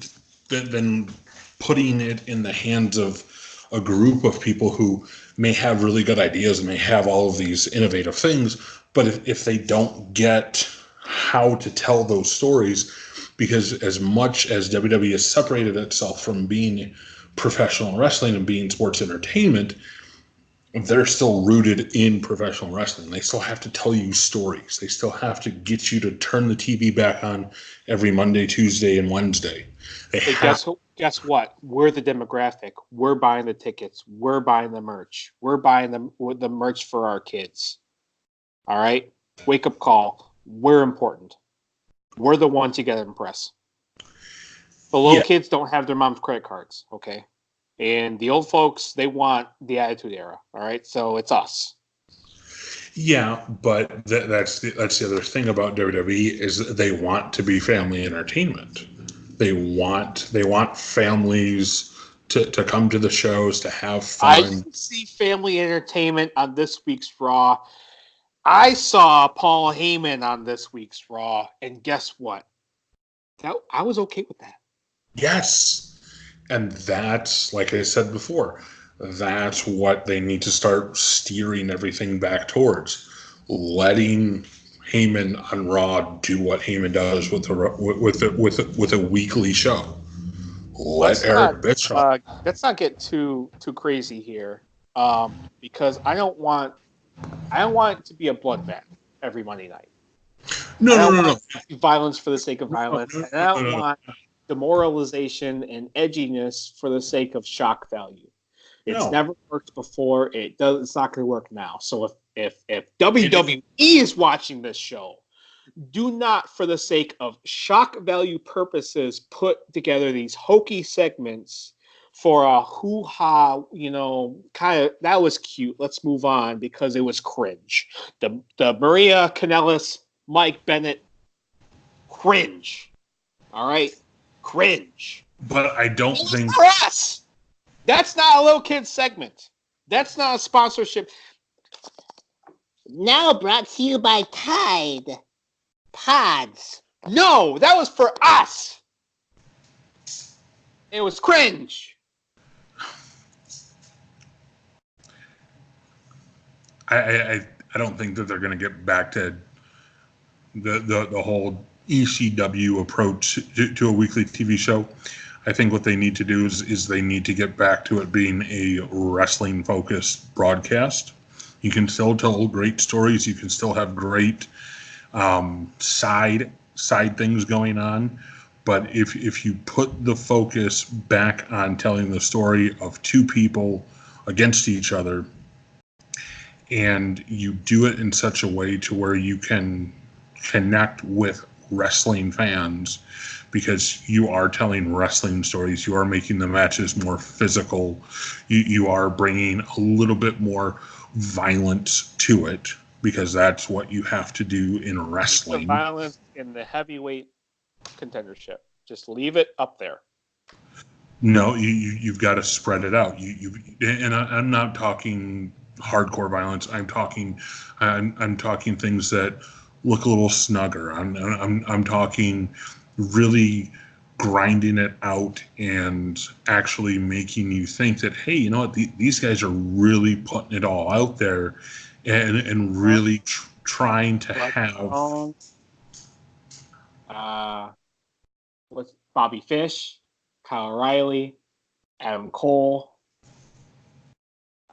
putting it in the hands of a group of people who may have really good ideas and may have all of these innovative things, but if they don't get how to tell those stories, because as much as WWE has separated itself from being professional wrestling and being sports entertainment, they're still rooted in professional wrestling. They still have to tell you stories. They still have to get you to turn the TV back on every Monday, Tuesday, and Wednesday. Guess what? We're the demographic. We're buying the tickets. We're buying the merch. We're buying the merch for our kids. All right? Wake up call. We're important. We're the ones you got to impress. The little kids don't have their mom's credit cards, okay? And the old folks, they want the Attitude Era, all right? So it's us. Yeah, but that's the other thing about WWE is they want to be family entertainment. They want families to come to the shows, to have fun. I didn't see family entertainment on this week's Raw. I saw Paul Heyman on this week's Raw, and guess what? I was okay with that. Yes. And that's, like I said before, that's what they need to start steering everything back towards. Letting Heyman on Raw do what Heyman does with a weekly show. Let Eric Bischoff. Let's not get too crazy here, because I don't want it to be a bloodbath every Monday night. No. Violence for the sake of violence, and I don't want demoralization and edginess for the sake of shock value. It's never worked before. It's not going to work now. So if WWE is watching this show, do not, for the sake of shock value purposes, put together these hokey segments for a hoo-ha, kind of, that was cute. Let's move on because it was cringe. The Maria Kanellis, Mike Bennett, cringe. All right? Cringe. But I don't think... Press! That's not a little kid segment. That's not a sponsorship. Now brought to you by Tide Pods. No, that was for us. It was cringe. I don't think that they're going to get back to the whole ECW approach to a weekly TV show. I think what they need to do is they need to get back to it being a wrestling focused broadcast. You can still tell great stories. You can still have great side things going on. But if you put the focus back on telling the story of two people against each other, and you do it in such a way to where you can connect with wrestling fans, because you are telling wrestling stories, you are making the matches more physical, you are bringing a little bit more violence to it, because that's what you have to do in wrestling. The violence in the heavyweight contendership. Just leave it up there. No, you've got to spread it out. And I'm not talking hardcore violence. I'm talking things that look a little snugger. I'm talking really grinding it out and actually making you think that, hey, you know what, these guys are really putting it all out there and really trying to have. What's Bobby Fish, Kyle O'Reilly, Adam Cole,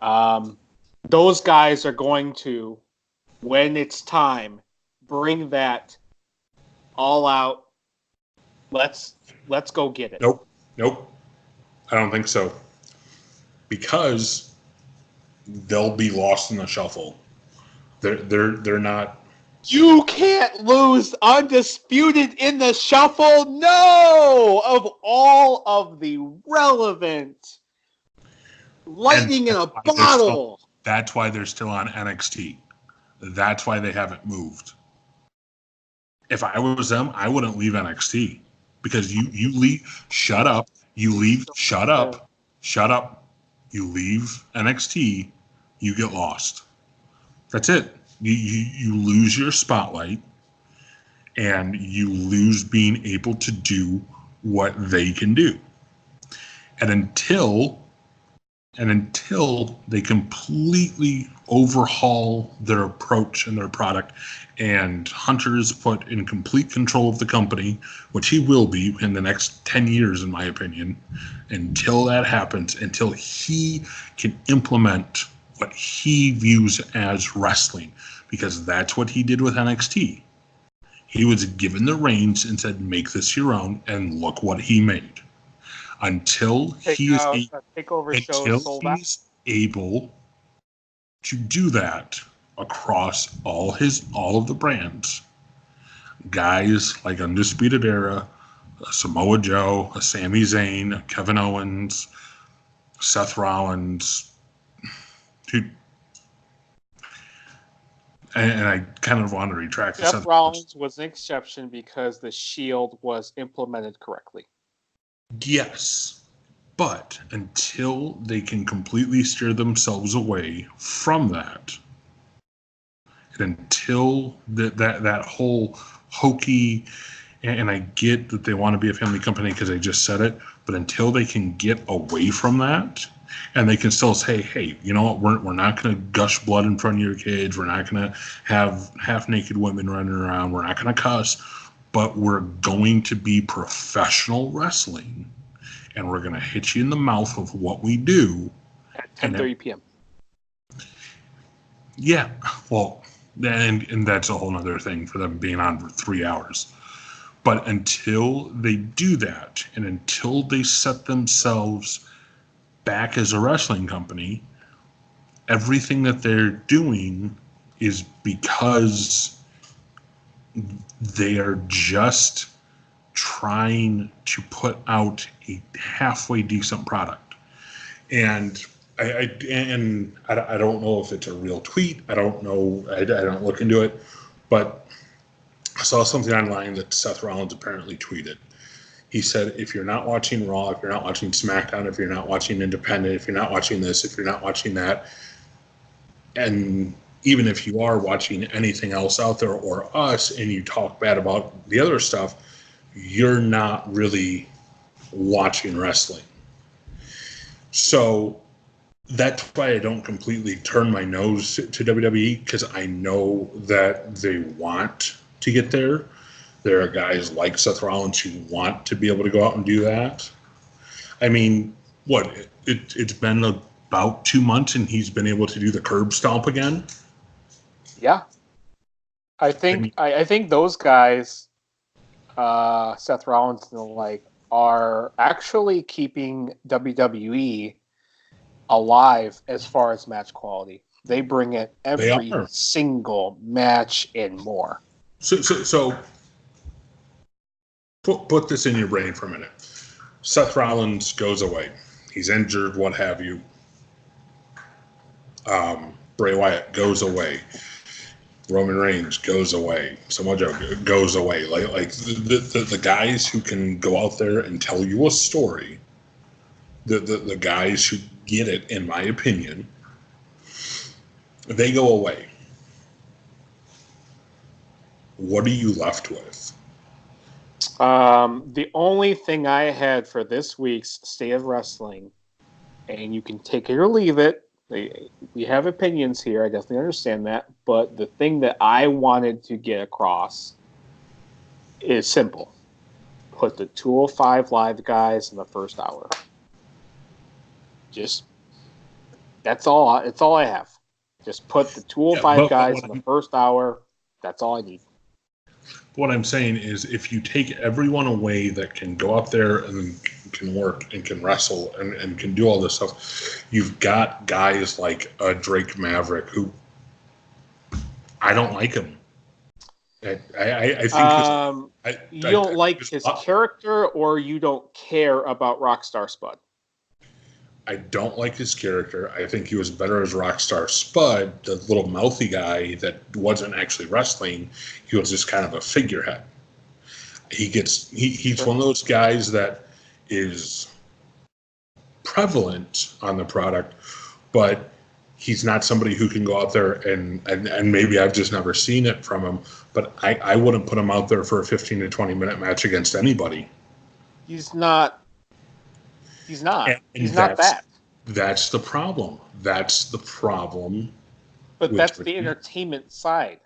Those guys are going to, when it's time, bring that all out. Let's go get it. Nope. I don't think so. Because they'll be lost in the shuffle. They're not. You can't lose undisputed in the shuffle. No, of all of the relevant lightning in a bottle. That's why they're still on NXT. That's why they haven't moved. If I was them, I wouldn't leave NXT because you leave. Shut up. You leave. Shut up. Shut up. You leave NXT. You get lost. That's it. You lose your spotlight, and you lose being able to do what they can do. And until they completely overhaul their approach and their product, and Hunter is put in complete control of the company, which he will be in the next 10 years, in my opinion, until that happens, until he can implement what he views as wrestling, because that's what he did with NXT. He was given the reins and said, make this your own, and look what he made. Until he is able to do that across all of the brands, guys like Undisputed Era, Samoa Joe, Sami Zayn, Kevin Owens, Seth Rollins, and I kind of want to retract. Seth Rollins was an exception because the Shield was implemented correctly. Yes, but until they can completely steer themselves away from that, and until that whole hokey, and I get that they want to be a family company because I just said it, but until they can get away from that, and they can still say, hey, you know what, we're not going to gush blood in front of your kids, we're not going to have half-naked women running around, we're not going to cuss, but we're going to be professional wrestling, and we're going to hit you in the mouth with what we do. At 10:30 p.m. Yeah, well, and that's a whole other thing for them being on for 3 hours. But until they do that, and until they set themselves back as a wrestling company, everything that they're doing is because they are just trying to put out a halfway decent product. And I don't know if it's a real tweet. I don't know. I don't look into it, but I saw something online that Seth Rollins apparently tweeted. He said, if you're not watching Raw, if you're not watching SmackDown, if you're not watching Independent, if you're not watching this, if you're not watching that, and even if you are watching anything else out there or us and you talk bad about the other stuff, you're not really watching wrestling. So that's why I don't completely turn my nose to WWE, because I know that they want to get there. There are guys like Seth Rollins who want to be able to go out and do that. I mean, it's been about 2 months and he's been able to do the curb stomp again. Yeah. I think those guys, Seth Rollins and the like, are actually keeping WWE alive as far as match quality. They bring it every single match and more. So put this in your brain for a minute. Seth Rollins goes away. He's injured, what have you. Bray Wyatt goes away. Roman Reigns goes away. Samoa Joe goes away. Like the guys who can go out there and tell you a story, the guys who get it, in my opinion, they go away. What are you left with? The only thing I had for this week's State of Wrestling, and you can take it or leave it, we have opinions here, I definitely understand that, but the thing that I wanted to get across is simple. Put the 205 Live guys in the first hour. Just That's all. It's all I have. Just put the 205 guys in the first hour. That's all I need. What I'm saying is, if you take everyone away that can go up there and can work and can wrestle and can do all this stuff, you've got guys like Drake Maverick, who I don't like him. I think you don't like his character, or you don't care about Rockstar Spud? I don't like his character. I think he was better as Rockstar Spud, the little mouthy guy that wasn't actually wrestling. He was just kind of a figurehead. He's one of those guys that is prevalent on the product, but he's not somebody who can go out there and maybe I've just never seen it from him, but I wouldn't put him out there for a 15 to 20 minute match against anybody. He's not that. That's the problem. But that's the entertainment side.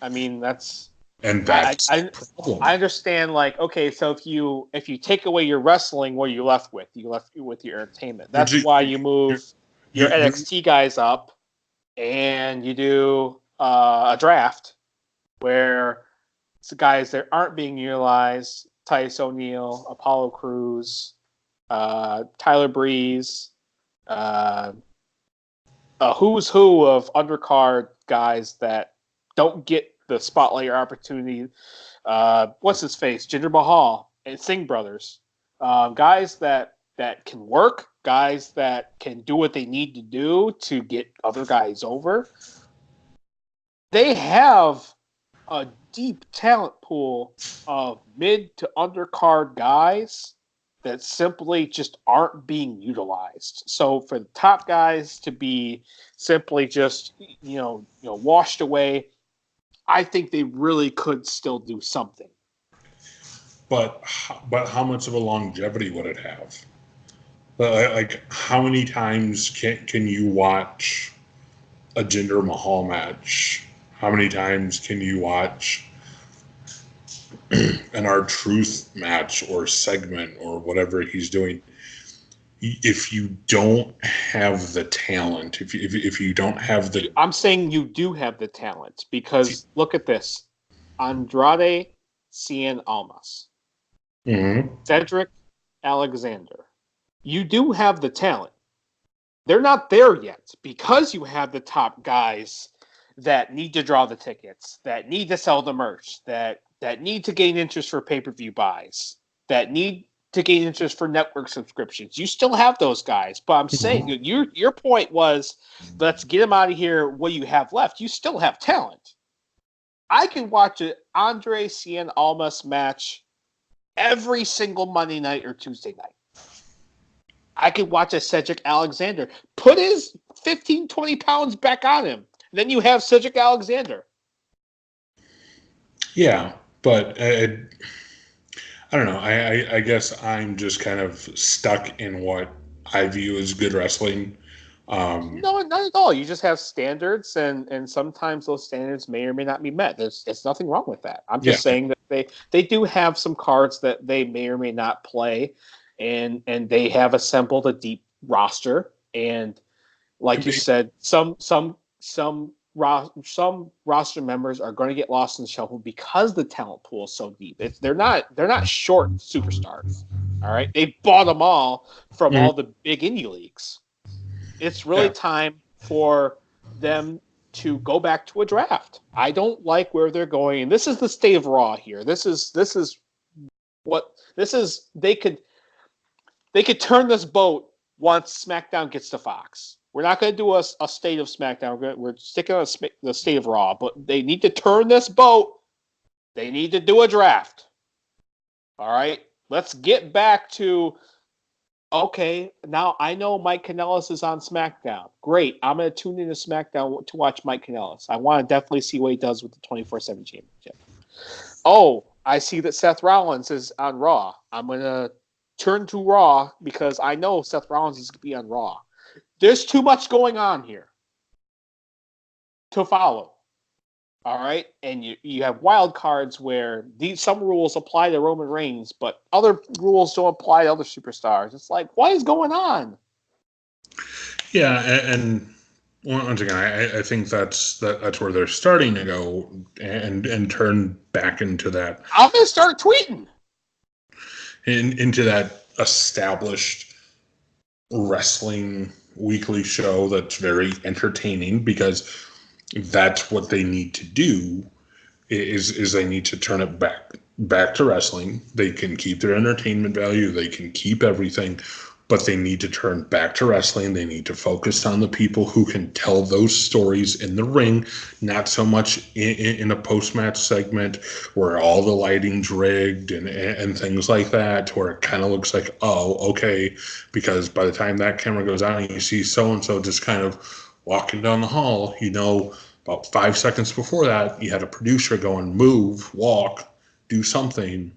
I mean, that's the problem. I understand. Like, okay, so if you take away your wrestling, what are you left with? You left with your entertainment. That's why you move your NXT guys up, and you do a draft where it's the guys that aren't being utilized: Titus O'Neil, Apollo Crews, Tyler Breeze, who's who of undercard guys that don't get the spotlight or opportunity. What's his face? Jinder Mahal and Singh Brothers. Guys that can work, guys that can do what they need to do to get other guys over. They have a deep talent pool of mid to undercard guys that simply just aren't being utilized. So for the top guys to be simply just washed away, I think they really could still do something. But how much of a longevity would it have? Like, how many times can you watch a Jinder Mahal match? How many times can you watch an R-Truth match or segment or whatever he's doing? If you don't have the talent, if you don't have the... I'm saying you do have the talent, because look at this. Andrade Cien Almas. Mm-hmm. Cedric Alexander. You do have the talent. They're not there yet because you have the top guys that need to draw the tickets, that need to sell the merch, that need to gain interest for pay-per-view buys, that need to gain interest for network subscriptions. You still have those guys, but I'm saying your point was, let's get them out of here. What do you have left? You still have talent. I can watch an Andre Cien Almas match every single Monday night or Tuesday night. I could watch a Cedric Alexander. Put his 15, 20 pounds back on him. Then you have Cedric Alexander. Yeah, but I don't know. I guess I'm just kind of stuck in what I view as good wrestling. No, not at all. You just have standards, and sometimes those standards may or may not be met. There's nothing wrong with that. I'm just saying that they do have some cards that they may or may not play, and they have assembled a deep roster. And like you said, some roster members are going to get lost in the shuffle because the talent pool is so deep. They're not short superstars. All right, they bought them all from all the big indie leagues. It's really time for them to go back to a draft. I don't like where they're going, and this is the state of Raw here. This is they could turn this boat once SmackDown gets to Fox. We're not going to do a state of SmackDown. We're sticking on the state of Raw, but they need to turn this boat. They need to do a draft. All right, let's get back to, okay, now I know Mike Kanellis is on SmackDown. Great, I'm going to tune into SmackDown to watch Mike Kanellis. I want to definitely see what he does with the 24/7 Championship. Oh, I see that Seth Rollins is on Raw. I'm going to turn to Raw because I know Seth Rollins is going to be on Raw. There's too much going on here to follow. All right? And you have wild cards where some rules apply to Roman Reigns, but other rules don't apply to other superstars. It's like, what is going on? Yeah, and once again, I think that's where they're starting to go and turn back into that I'm gonna start tweeting. into that established wrestling weekly show that's very entertaining, because that's what they need to do. Is they need to turn it back to wrestling. They can keep their entertainment value, they can keep everything, but they need to turn back to wrestling. They need to focus on the people who can tell those stories in the ring, not so much in a post-match segment where all the lighting's rigged and things like that, where it kind of looks like, oh, okay, because by the time that camera goes out and you see so-and-so just kind of walking down the hall, about 5 seconds before that, you had a producer going, move, walk, do something.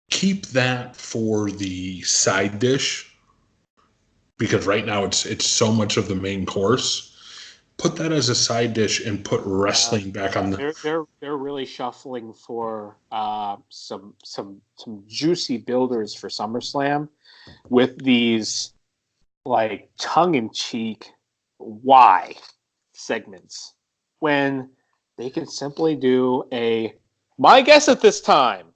Keep that for the side dish, because right now it's so much of the main course. Put that as a side dish and put wrestling back on the. They're really shuffling for some juicy builders for SummerSlam with these like tongue in cheek why segments when they can simply do a my guess at this time.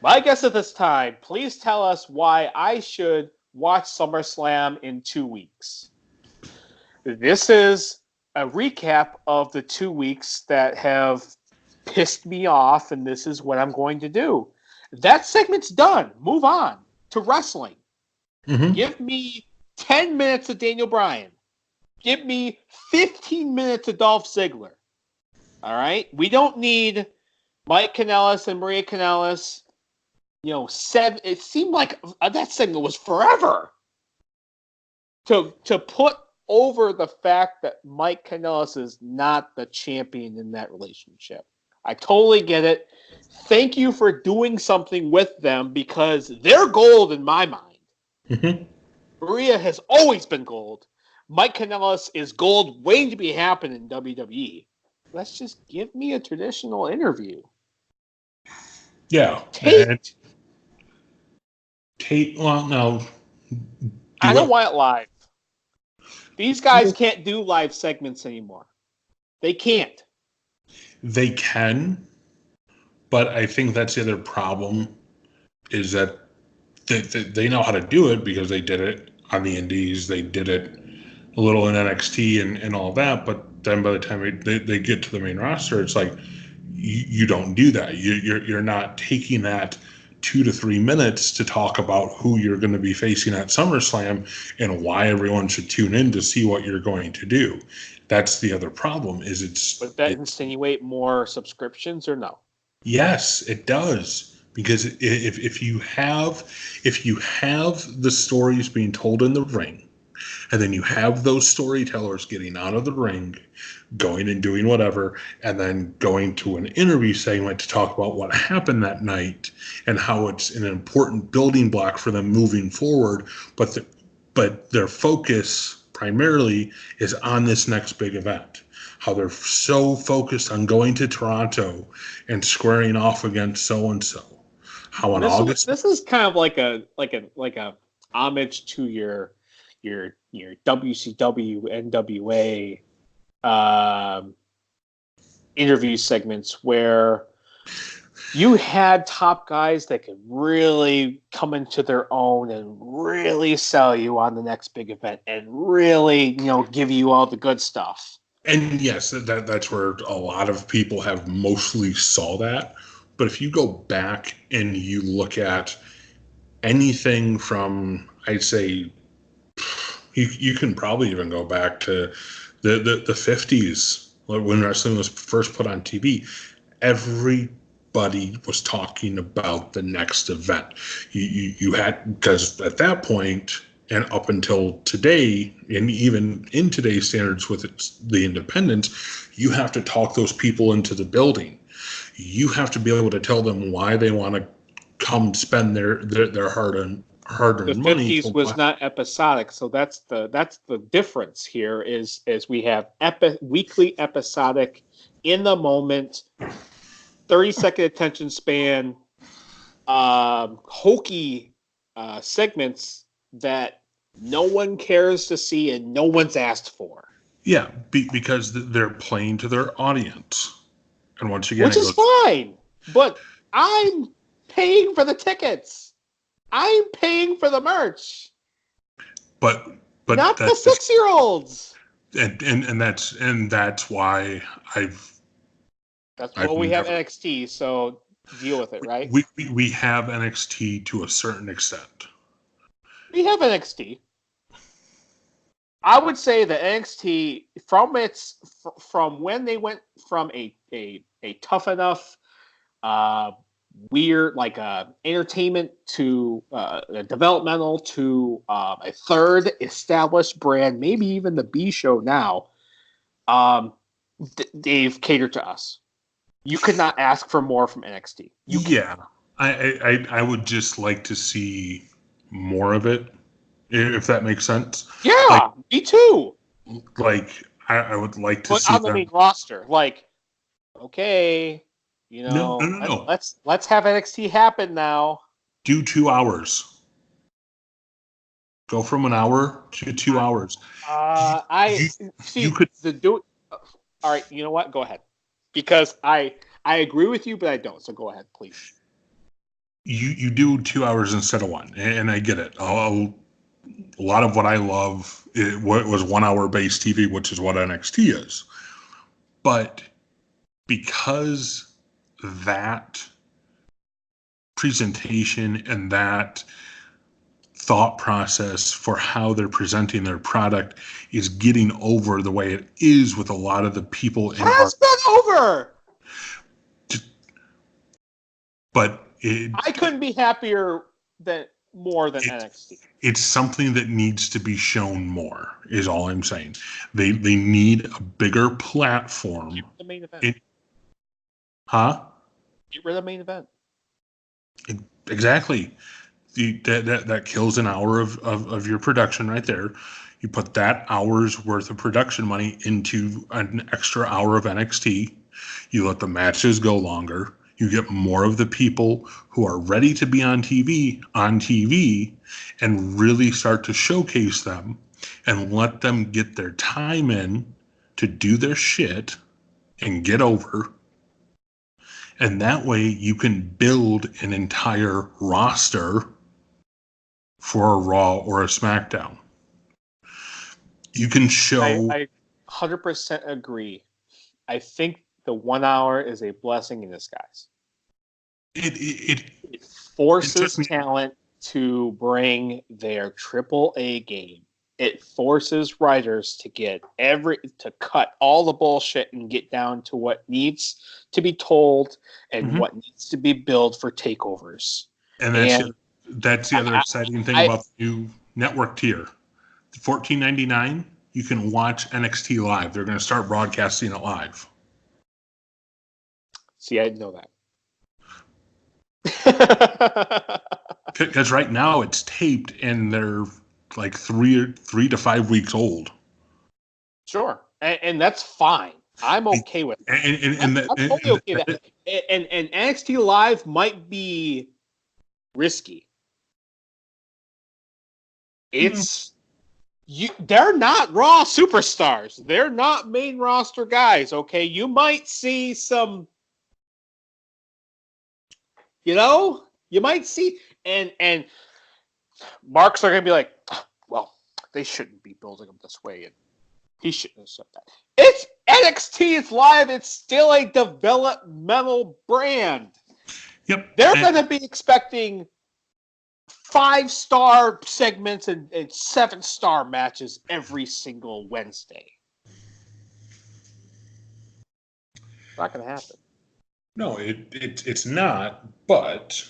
My guess at this time, please tell us why I should watch SummerSlam in 2 weeks. This is a recap of the 2 weeks that have pissed me off, and this is what I'm going to do. That segment's done. Move on to wrestling. Mm-hmm. Give me 10 minutes of Daniel Bryan. Give me 15 minutes of Dolph Ziggler. All right? We don't need Mike Kanellis and Maria Kanellis. It seemed like that segment was forever to put over the fact that Mike Kanellis is not the champion in that relationship. I totally get it. Thank you for doing something with them, because they're gold in my mind. Mm-hmm. Maria has always been gold. Mike Kanellis is gold waiting to be happening in WWE. Let's just give me a traditional interview. Yeah. Tate. Well, no. I don't want it live. These guys can't do live segments anymore. They can't. They can, but I think that's the other problem, is that they know how to do it because they did it on the indies. They did it a little in NXT and all that, but then by the time they get to the main roster, it's like you don't do that. You're not taking that 2 to 3 minutes to talk about who you're going to be facing at SummerSlam and why everyone should tune in to see what you're going to do. That's the other problem. Would that insinuate more subscriptions or no? Yes, it does. Because if you have the stories being told in the ring, and then you have those storytellers getting out of the ring, going and doing whatever, and then going to an interview segment to talk about what happened that night and how it's an important building block for them moving forward, but their focus primarily is on this next big event. How they're so focused on going to Toronto and squaring off against so and so. How on August. This is kind of like a homage to your WCW NWA interview segments where you had top guys that could really come into their own and really sell you on the next big event and really give you all the good stuff. And yes, that's where a lot of people have mostly saw that. But if you go back and you look at anything from, I'd say, you can probably even go back to the 50s when wrestling was first put on TV. Everybody was talking about the next event. You had, because at that point, and up until today, and even in today's standards with the independents, you have to talk those people into the building. You have to be able to tell them why they want to come spend their hard-earned money. The 50s was not episodic, so that's the difference here. Is we have weekly episodic, in the moment, 30-second attention span, hokey segments that no one cares to see and no one's asked for. Yeah, because they're playing to their audience. And once again, which is fine, but I'm paying for the tickets. I'm paying for the merch. But not the 6-year-olds. And that's why That's why we have NXT, so deal with it, right? We have NXT to a certain extent. We have NXT. I would say that NXT from when they went from a tough enough, weird entertainment to a developmental to a third established brand, maybe even the B show now. They've catered to us. You could not ask for more from NXT. I would just like to see more of it, if that makes sense. Yeah, me too. I would like to see on the main roster. Okay, no. Let's have NXT happen now. Do 2 hours. Go from an hour to 2 hours. You could do it. All right, you know what? Go ahead, because I agree with you, but I don't. So go ahead, please. You do 2 hours instead of one, and I get it. A lot of what I love was 1 hour based TV, which is what NXT is. But because that presentation and that thought process for how they're presenting their product is getting over the way it is with a lot of the people in has been over. But I couldn't be happier more than NXT. It's something that needs to be shown more, is all I'm saying. They need a bigger platform. Get rid of the main event. Get rid of the main event. Exactly. That kills an hour of your production right there. You put that hour's worth of production money into an extra hour of NXT. You let the matches go longer. You get more of the people who are ready to be on TV and really start to showcase them and let them get their time in to do their shit and get over. And that way you can build an entire roster for a Raw or a SmackDown. You can show... I 100% agree. I think the 1 hour is a blessing in disguise. It forces talent to bring their AAA game. It forces writers to cut all the bullshit and get down to what needs to be told and what needs to be built for takeovers. And that's the other exciting thing about the new network tier. $14.99, you can watch NXT live. They're going to start broadcasting it live. See, I didn't know that. Because right now it's taped and they're like 3 to 5 weeks old. Sure, and that's fine. I'm okay with that. I'm totally okay with that. And NXT Live might be risky. They're not Raw superstars. They're not main roster guys. Okay, you might see some. You might see, and marks are going to be like, well, they shouldn't be building them this way, and he shouldn't have said that. It's NXT, it's live, it's still a developmental brand. Yep. They're going to be expecting 5-star segments and 7-star matches every single Wednesday. It's not going to happen. No, it's not, but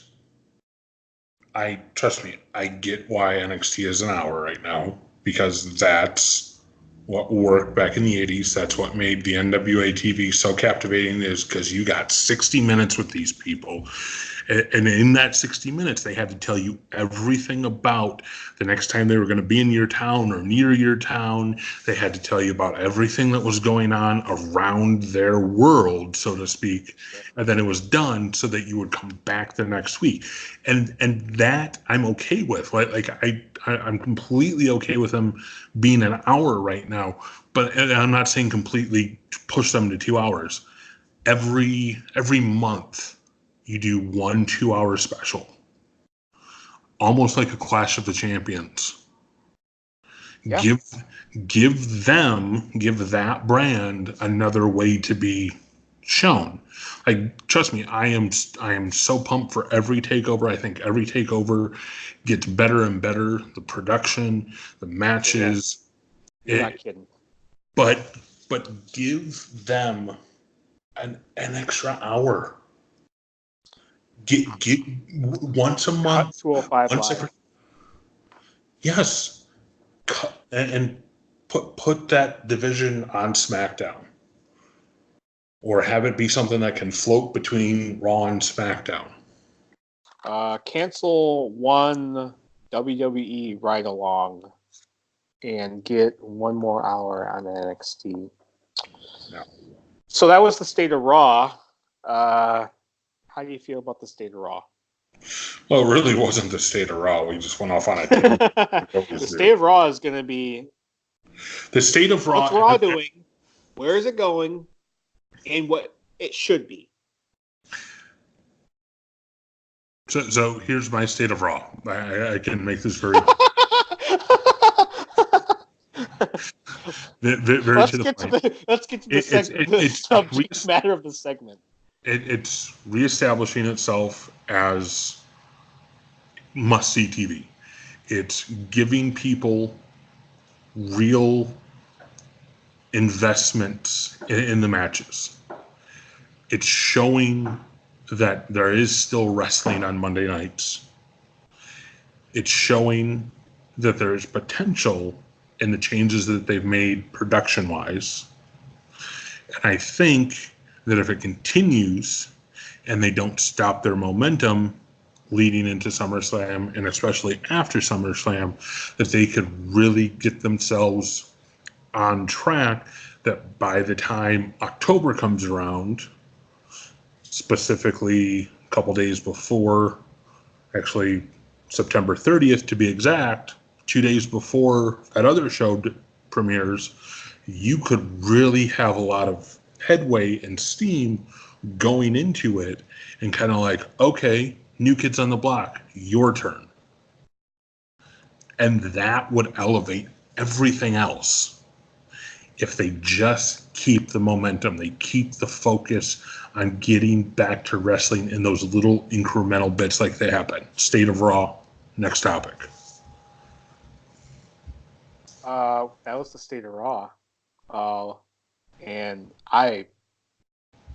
trust me, I get why NXT is an hour right now, because that's what worked back in the 80s. That's what made the NWA TV so captivating, is because you got 60 minutes with these people, And in that 60 minutes, they had to tell you everything about the next time they were going to be in your town or near your town. They had to tell you about everything that was going on around their world, so to speak. And then it was done so that you would come back the next week. And that I'm okay with. Like I'm completely okay with them being an hour right now. But and I'm not saying completely push them to 2 hours. Every month you do 1 2-hour special, almost like a Clash of the Champions. Yeah. Give that brand another way to be shown. Like, trust me, I am so pumped for every takeover. I think every takeover gets better and better. The production, the matches. You're not kidding. But give them an extra hour. Get once a month. 205 once Live. every, yes, and put that division on SmackDown, or have it be something that can float between Raw and SmackDown. Cancel one WWE ride along and get 1 more hour on NXT. No. So that was the state of Raw. How do you feel about the state of Raw? Well, it really wasn't the state of Raw. We just went off on a The state of Raw is going to be the state of Raw. What's Raw doing? Where is it going? And what it should be. So here's my state of Raw. I can make this very very let's to the get point. Let's get to the segment. The subject matter of the segment. It's reestablishing itself as must-see TV. It's giving people real investments in the matches. It's showing that there is still wrestling on Monday nights. It's showing that there's potential in the changes that they've made production-wise. And I think that if it continues and they don't stop their momentum leading into SummerSlam and especially after SummerSlam, that they could really get themselves on track, that by the time October comes around, specifically a couple days before, actually September 30th to be exact, 2 days before that other show premieres, you could really have a lot of headway and steam going into it and kind of like, okay, new kids on the block, your turn. And that would elevate everything else if they just keep the momentum, they keep the focus on getting back to wrestling in those little incremental bits like they happen. State of Raw, next topic. That was the state of Raw. And I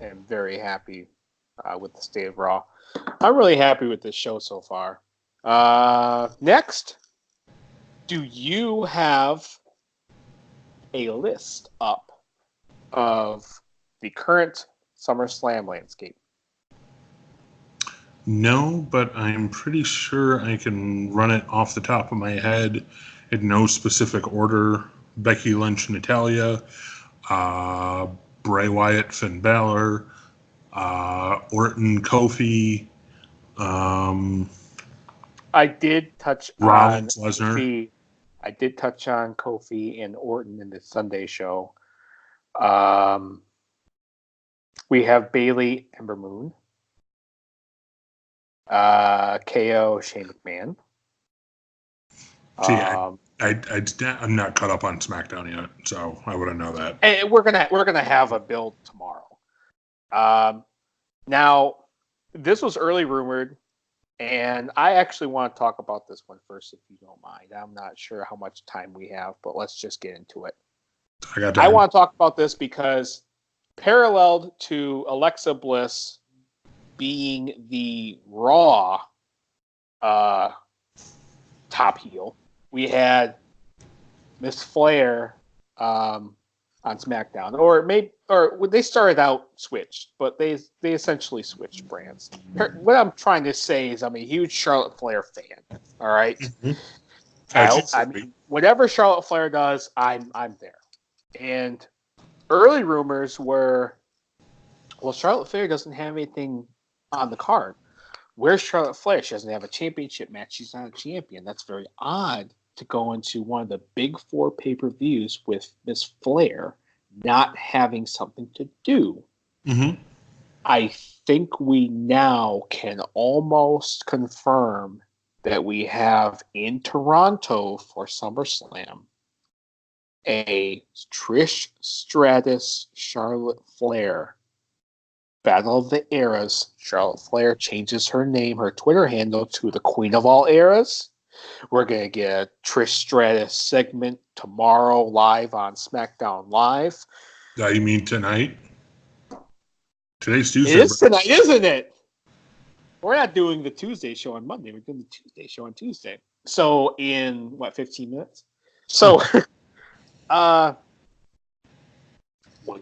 am very happy with the state of Raw. I'm really happy with this show so far. Next, do you have a list up of the current SummerSlam landscape? No, but I'm pretty sure I can run it off the top of my head in no specific order. Becky Lynch, Natalya, Bray Wyatt, Finn Balor, Orton, Kofi. I did touch Rollins, on Lesnar. Kofi. I did touch on Kofi and Orton in the Sunday show. We have Bayley, Ember Moon, KO, Shane McMahon. See, I'm not caught up on SmackDown yet, so I wouldn't know that. And we're gonna have a build tomorrow. Now, this was early rumored, and I actually want to talk about this one first, if you don't mind. I'm not sure how much time we have, but let's just get into it. I want to talk about this because paralleled to Alexa Bliss being the Raw top heel, we had Miss Flair on on SmackDown, or they started out switched, but they essentially switched brands. What I'm trying to say is I'm a huge Charlotte Flair fan. All right, I mean, whatever Charlotte Flair does, I'm there. And early rumors were, well, Charlotte Flair doesn't have anything on the card. Where's Charlotte Flair? She doesn't have a championship match. She's not a champion. That's very odd to go into one of the big 4 pay-per-views with Miss Flair not having something to do. Mm-hmm. I think we now can almost confirm that we have in Toronto for SummerSlam a Trish Stratus, Charlotte Flair Battle of the Eras. Charlotte Flair changes her name, her Twitter handle, to the Queen of All Eras. We're going to get a Trish Stratus segment tomorrow live on SmackDown Live. You mean tonight? Today's Tuesday. It is tonight, isn't it? We're not doing the Tuesday show on Monday. We're doing the Tuesday show on Tuesday. So in, 15 minutes? So, what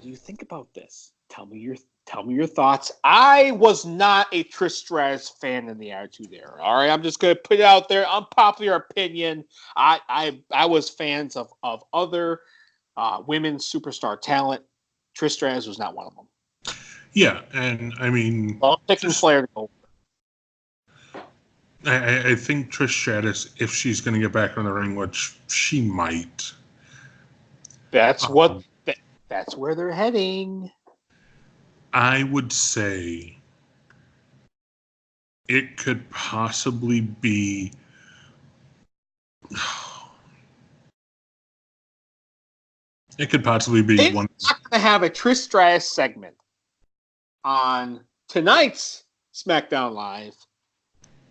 do you think about this? Tell me your thoughts. I was not a Trish Stratus fan in the Attitude Era. All right, I'm just going to put it out there. Unpopular opinion. I was fans of other women's superstar talent. Trish Stratus was not one of them. Yeah, and I mean, I'm picking Flair to go. I think Trish Stratus, if she's going to get back in the ring, which she might. That's that's where they're heading. I would say it could possibly be. It could possibly be They're one. not going to have a Trish Stratus segment on tonight's SmackDown Live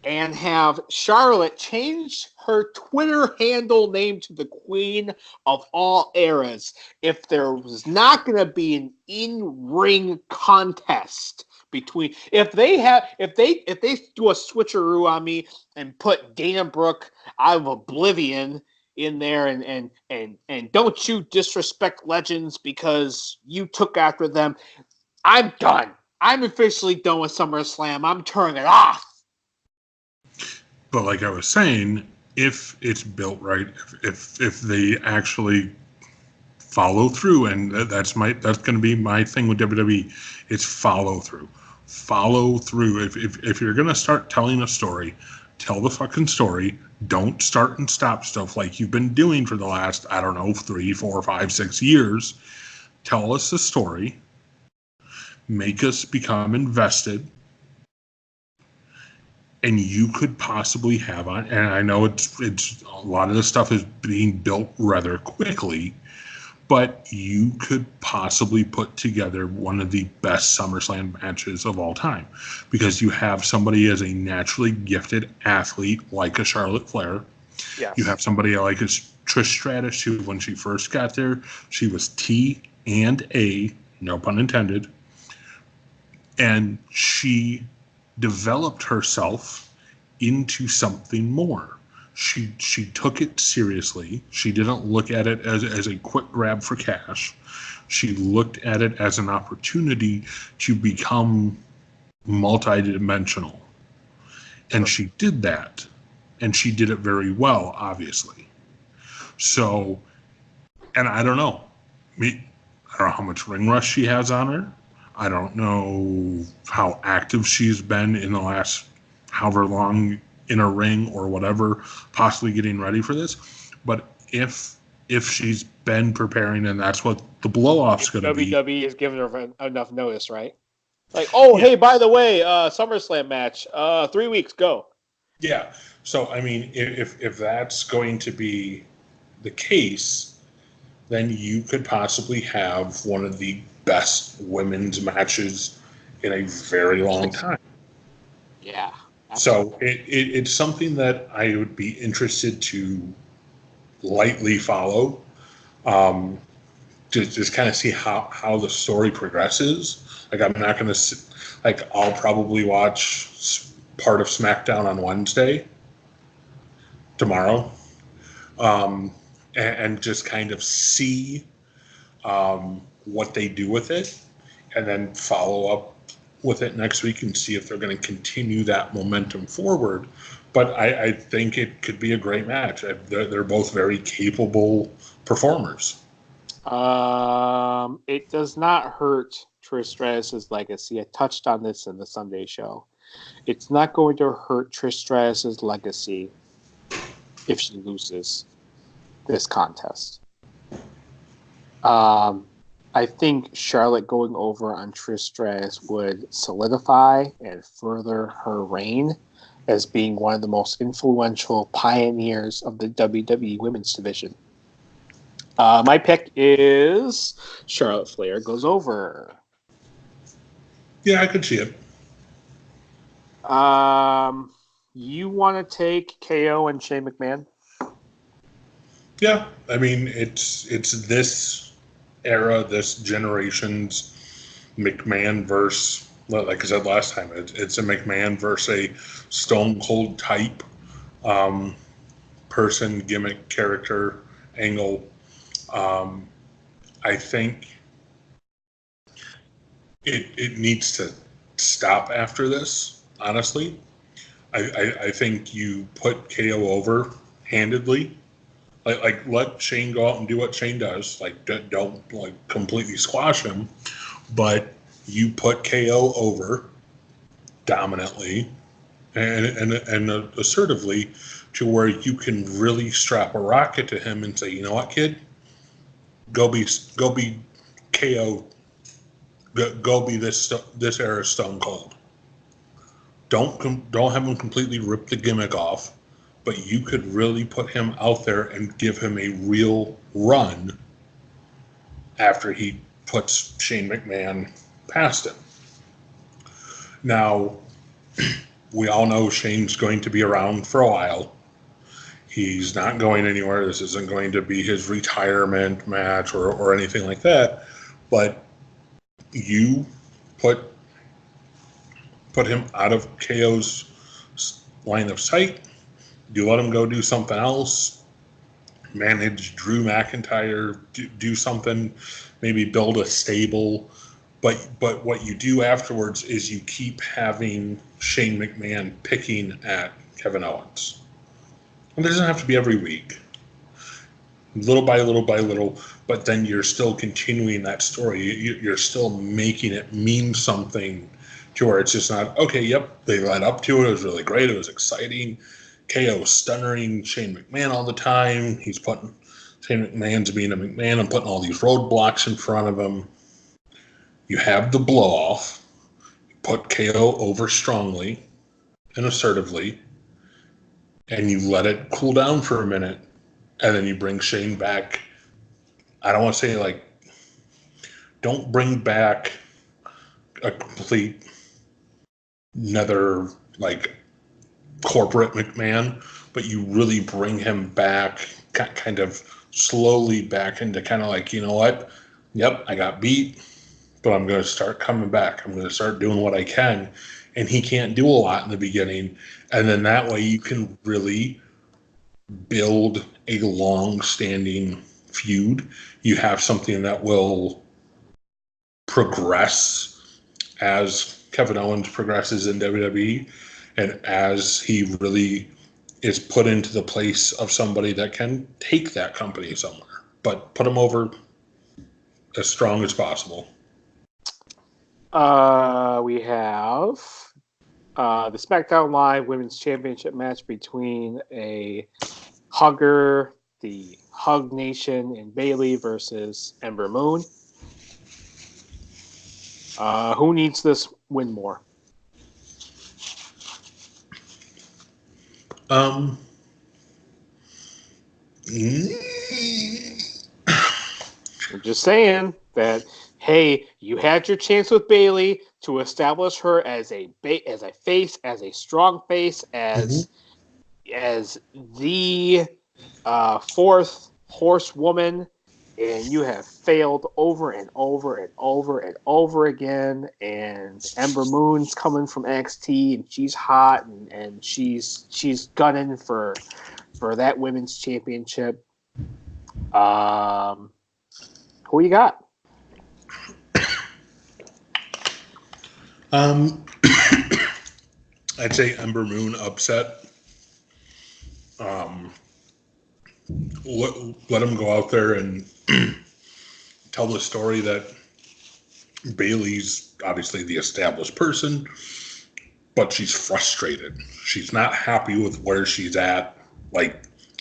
and have Charlotte change her Twitter handle name to the Queen of All Eras if there was not going to be an in-ring contest between if they do a switcheroo on me and put Dana Brooke out of Oblivion in there and don't you disrespect legends because you took after them. I'm done. I'm officially done with SummerSlam. I'm turning it off. But like I was saying, if it's built right, if they actually follow through, and that's going to be my thing with WWE, it's follow through. Follow through. If you're going to start telling a story, tell the fucking story. Don't start and stop stuff like you've been doing for the last, 3, 4, 5, 6 years. Tell us the story. Make us become invested. And you could possibly have on, and I know it's a lot of this stuff is being built rather quickly, but you could possibly put together one of the best SummerSlam matches of all time because you have somebody as a naturally gifted athlete like a Charlotte Flair. Yes. You have somebody like a Trish Stratus who, when she first got there, she was T and A, no pun intended, and she developed herself into something more. She took it seriously. She didn't look at it as a quick grab for cash. She looked at it as an opportunity to become multidimensional. And she did that. And she did it very well, obviously. So, and I don't know. I don't know how much ring rust she has on her. I don't know how active she's been in the last however long in a ring or whatever, possibly getting ready for this. But if she's been preparing and that's what the blow-off's going to be. WWE has given her enough notice, right? Like, oh, yeah. Hey, by the way, SummerSlam match, 3 weeks, go. Yeah. So, I mean, if that's going to be the case, then you could possibly have one of the best women's matches in a very long time. Yeah. So it's something that I would be interested to lightly follow, just kind of see how the story progresses. Like, I'm not going to, I'll probably watch part of SmackDown on Wednesday, tomorrow, and just kind of see what they do with it, and then follow up with it next week and see if they're going to continue that momentum forward. But I think it could be a great match. They're both very capable performers. It does not hurt Trish Stratus's legacy. I touched on this in the Sunday show. It's not going to hurt Trish Stratus's legacy if she loses this contest. I think Charlotte going over on Trish Stratus would solidify and further her reign as being one of the most influential pioneers of the WWE Women's Division. My pick is Charlotte Flair goes over. Yeah, I could see it. You want to take KO and Shane McMahon? Yeah, I mean it's this era, this generation's McMahon versus, like I said last time, it's a McMahon versus a Stone Cold type person, gimmick, character, angle. I think it needs to stop after this, honestly. I think you put KO over handedly. Like let Shane go out and do what Shane does. Like don't like completely squash him, but you put KO over dominantly and assertively to where you can really strap a rocket to him and say, you know what, kid, go be KO, go be this era Stone Cold. Don't have him completely rip the gimmick off. But you could really put him out there and give him a real run after he puts Shane McMahon past him. Now, we all know Shane's going to be around for a while. He's not going anywhere. This isn't going to be his retirement match or anything like that. But you put him out of KO's line of sight. You let him go do something else, manage Drew McIntyre, do something, maybe build a stable. But what you do afterwards is you keep having Shane McMahon picking at Kevin Owens. And it doesn't have to be every week. Little by little by little, but then you're still continuing that story. You're still making it mean something to where it's just not, okay, yep, they led up to it. It was really great. It was exciting. KO stunnering Shane McMahon all the time. He's putting Shane McMahon's being a McMahon and putting all these roadblocks in front of him. You have the blow off. You put KO over strongly and assertively, and you let it cool down for a minute, and then you bring Shane back. I don't want to say like, don't bring back a complete another like corporate McMahon, but you really bring him back kind of slowly back into kind of like, you know what? Yep, I got beat, but I'm going to start coming back. I'm going to start doing what I can. And he can't do a lot in the beginning. And then that way you can really build a long-standing feud. You have something that will progress as Kevin Owens progresses in WWE. And as he really is put into the place of somebody that can take that company somewhere, but put him over as strong as possible. We have the SmackDown Live Women's Championship match between a hugger, the Hug Nation, and Bayley versus Ember Moon. Who needs this win more? I'm just saying that, hey, you had your chance with Bayley to establish her as a face, as a strong face, as the fourth horsewoman, and you have failed over and over and over and over again. And Ember Moon's coming from NXT, and she's hot, and she's gunning for that women's championship. Who Who you got? I'd say Ember Moon upset. Let him go out there and tell the story that Bayley's obviously the established person, but she's frustrated. She's not happy with where she's at.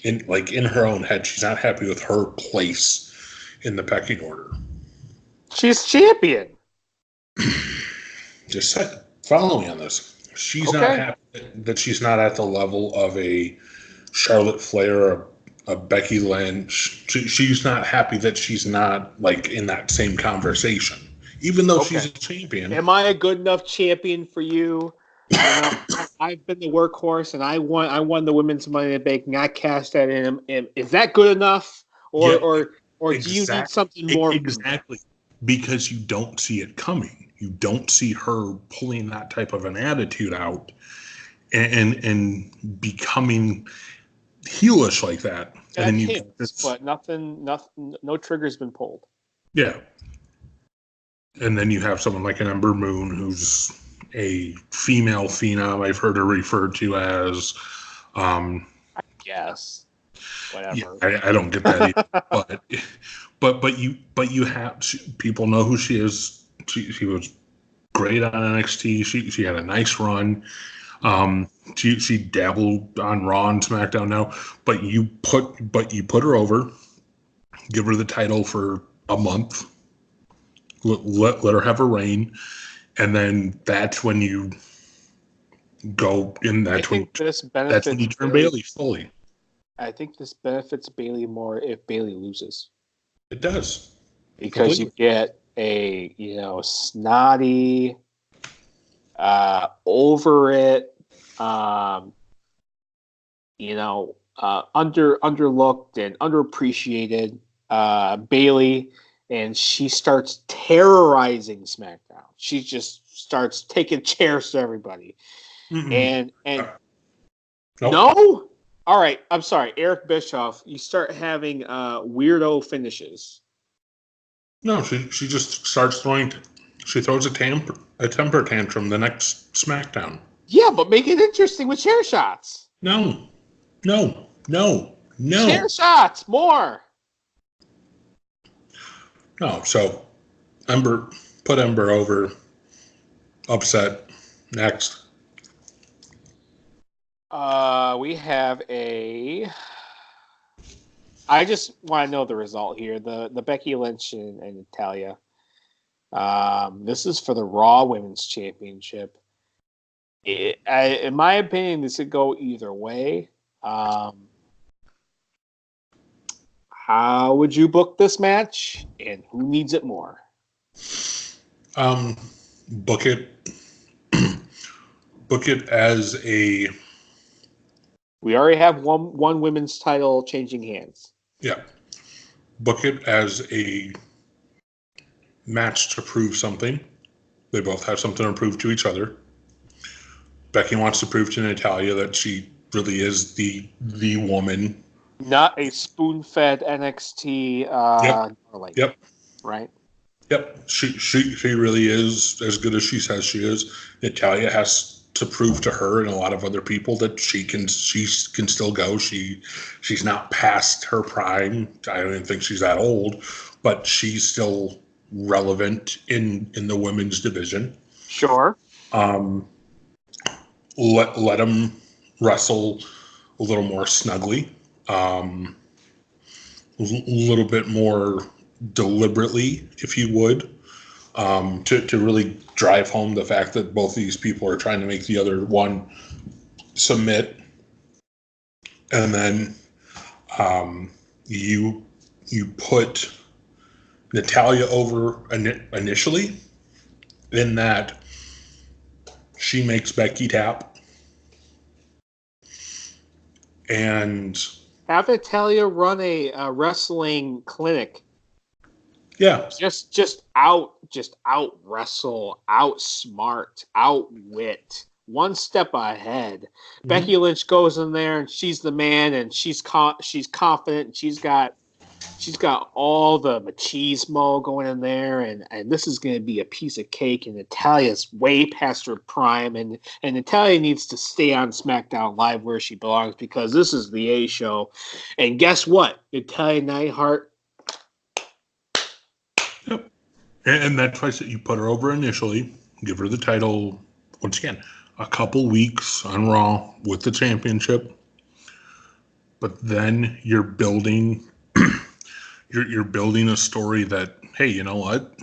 In her own head, she's not happy with her place in the pecking order. She's champion. Just said, follow me on this. She's not happy that she's not at the level of a Charlotte Flair or a Becky Lynch. She's not happy that she's not like in that same conversation, even though she's a champion. Am I a good enough champion for you? I've been the workhorse, and I won the women's Money in the Bank, and I cashed that in. And is that good enough, or do you need something more? Exactly, because you don't see it coming. You don't see her pulling that type of an attitude out and becoming heelish like that. And then but nothing, no trigger's been pulled. Yeah. And then you have someone like an Ember Moon, who's a female phenom. I've heard her referred to as. I guess. Whatever. Yeah, I don't get that either. but you have people know who she is. She was great on NXT. She had a nice run. She dabbled on Raw and SmackDown now, but you put her over, give her the title for a month, let her have a reign, and then that's when you go in. That's when you turn Bayley fully. I think this benefits Bayley more if Bayley loses. It does, because you get a snotty, over it. Underlooked and underappreciated Bayley, and she starts terrorizing SmackDown. She just starts taking chairs to everybody. Mm-hmm. And nope. No? All right, I'm sorry, Eric Bischoff. You start having weirdo finishes. No, she just starts throwing. She throws a temper tantrum the next SmackDown. Yeah, but make it interesting with chair shots. No. Chair shots, more. No, so put Ember over, upset. Next. We have I just want to know the result here. The Becky Lynch and Natalya. This is for the Raw Women's Championship. In my opinion, this could go either way. How would you book this match, and who needs it more? Book it as a. We already have one women's title changing hands. Yeah, book it as a match to prove something. They both have something to prove to each other. Becky wants to prove to Natalya that she really is the woman. Not a spoon-fed NXT. Yep. Right. Yep. She really is as good as she says she is. Natalya has to prove to her and a lot of other people that she can still go. She's not past her prime. I don't even think she's that old, but she's still relevant in the women's division. Sure. Let them wrestle a little more snugly, a little bit more deliberately, if you would, to really drive home the fact that both of these people are trying to make the other one submit. And then you put Natalya over initially, in that she makes Becky tap. And have Natalya run a wrestling clinic. Yeah. Just out wrestle, outsmart, outwit, one step ahead. Mm-hmm. Becky Lynch goes in there and she's the man, and she's confident, and she's got She's got all the machismo going in there, and this is going to be a piece of cake. And Natalia's way past her prime, and Natalia needs to stay on SmackDown Live where she belongs because this is the A show. And guess what? Natalia Neidhart. Yep. And that's why you put her over initially, give her the title, once again, a couple weeks on Raw with the championship. But then you're building you're building a story that, hey, you know what?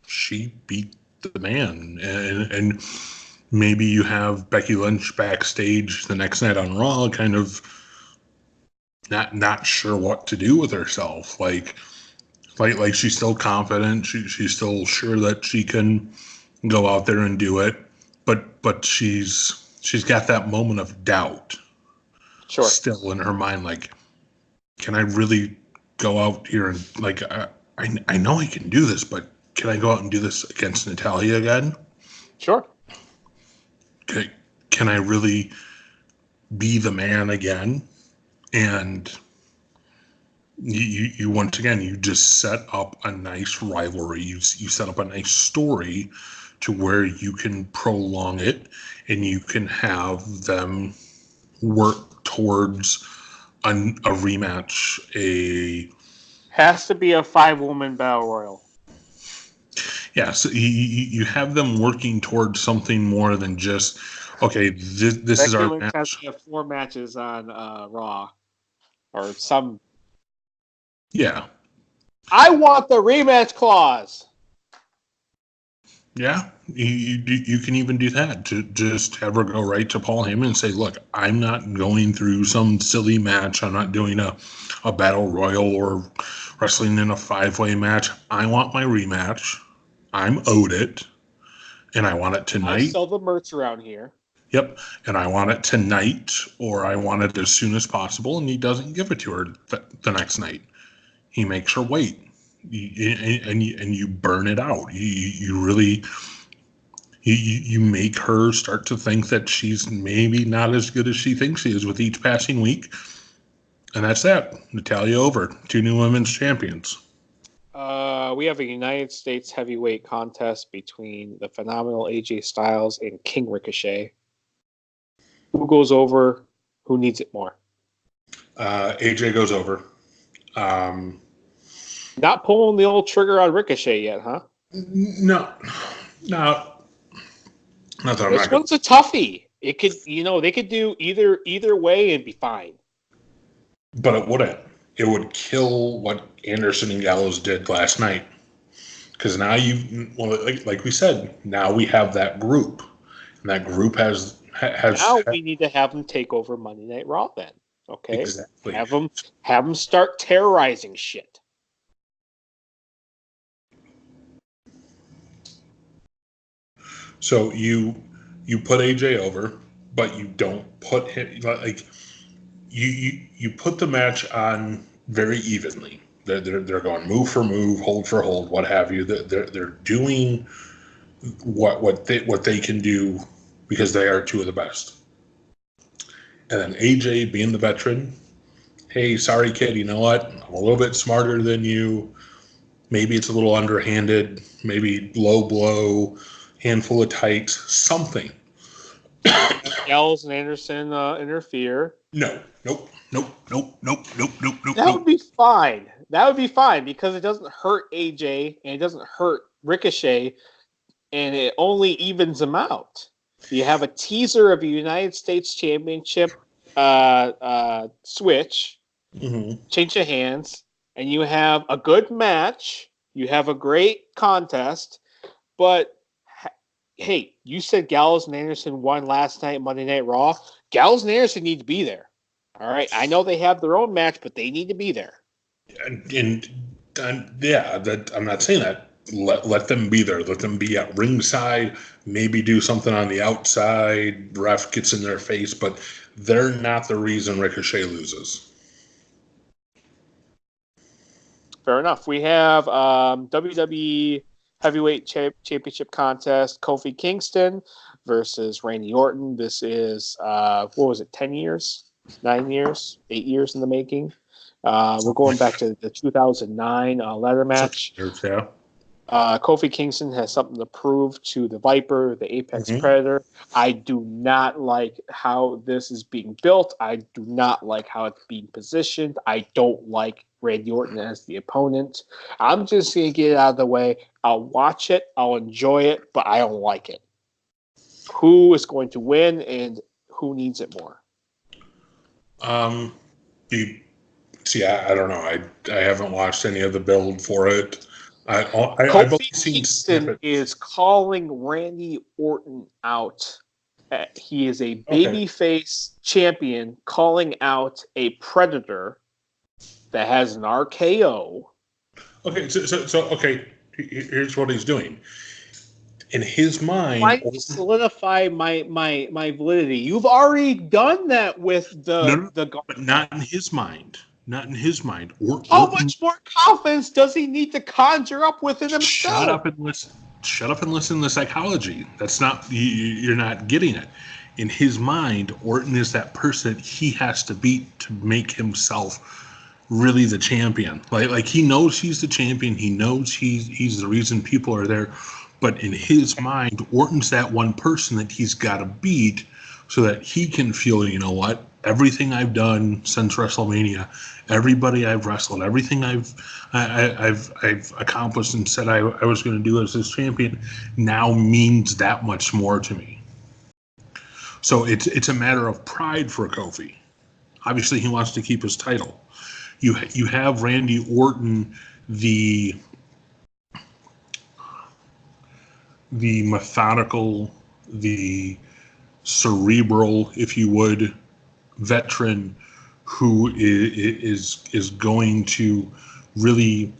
She beat the man. And maybe you have Becky Lynch backstage the next night on Raw kind of not sure what to do with herself. Like she's still confident. She's still sure that she can go out there and do it. But she's got that moment of doubt still in her mind. Like, can I really go out here and like I know I can do this, but can I go out and do this against Natalia again? Sure. Okay. Can I really be the man again? And you once again, you just set up a nice rivalry. You set up a nice story to where you can prolong it and you can have them work towards a rematch. Has to be a 5-woman battle royal. Yeah, so you have them working towards something more than just, okay, this is our match. Has to have 4 matches on Raw. Or some. Yeah. I want the rematch clause. Yeah, you can even do that. To just have her go right to Paul Heyman and say, look, I'm not going through some silly match. I'm not doing a battle royal or wrestling in a 5-way match. I want my rematch. I'm owed it. And I want it tonight. I sell the merch around here. Yep. And I want it tonight, or I want it as soon as possible. And he doesn't give it to her the next night. He makes her wait. And you burn it out. You really you make her start to think that she's maybe not as good as she thinks she is with each passing week. And that's that. Natalia over. 2 new women's champions. We have a United States heavyweight contest between the phenomenal AJ Styles and King Ricochet. Who goes over? Who needs it more? AJ goes over. Not pulling the old trigger on Ricochet yet, huh? No. Not that I'm this one's a toughie. It could, they could do either way and be fine. But it wouldn't. It would kill what Anderson and Gallows did last night. Because now like we said, now we have that group, and that group has. Now we need to have them take over Monday Night Raw. Then, okay, exactly. Have them start terrorizing shit. So you put AJ over, but you don't put him like you put the match on very evenly. They're going move for move, hold for hold, what have you. They're doing what they can do because they are 2 of the best. And then AJ being the veteran, hey, sorry kid, you know what? I'm a little bit smarter than you. Maybe it's a little underhanded, maybe low blow, handful of tights, something. Gallows and Anderson interfere. Nope. That would be fine. That would be fine because it doesn't hurt AJ and it doesn't hurt Ricochet, and it only evens them out. You have a teaser of a United States Championship switch, change of hands, and you have a good match. You have a great contest, but hey, you said Gallows and Anderson won last night Monday Night Raw. Gallows and Anderson need to be there. All right, I know they have their own match, but they need to be there. And that I'm not saying that. Let them be there. Let them be at ringside. Maybe do something on the outside. Ref gets in their face, but they're not the reason Ricochet loses. Fair enough. We have WWE Heavyweight Championship contest. Kofi Kingston versus Randy Orton. This is 10 years, 9 years, 8 years in the making. We're going back to the 2009 ladder match. Yeah. Kofi Kingston has something to prove to the Viper, the Apex Mhm. Predator. I do not like how this is being built. I do not like how it's being positioned. I don't like Randy Orton as the opponent. I'm just going to get it out of the way. I'll watch it. I'll enjoy it, but I don't like it. Who is going to win and who needs it more? I don't know. I haven't watched any of the build for it. I've only Kofi seen Kingston snippets. is calling Randy Orton out. He is a Okay. babyface champion calling out a predator that has an RKO. Okay, so okay. Here's what he's doing. In his mind, Why solidify my validity? You've already done that with no, the. but not in his mind. Not in his mind. How much more confidence does he need to conjure up within himself? Shut up and listen. Shut up and listen to psychology. That's not you're not getting it. In his mind, Orton is that person he has to beat to make himself really the champion. Like he knows he's the champion. He knows he's the reason people are there. But in his mind, Orton's that one person that he's got to beat so that he can feel, you know what? Everything I've done since WrestleMania, everybody I've wrestled, everything I've accomplished and said I was going to do as his champion now means that much more to me. So it's a matter of pride for Kofi. Obviously, he wants to keep his title. You have Randy Orton, the methodical, the cerebral, if you would, veteran who is going to really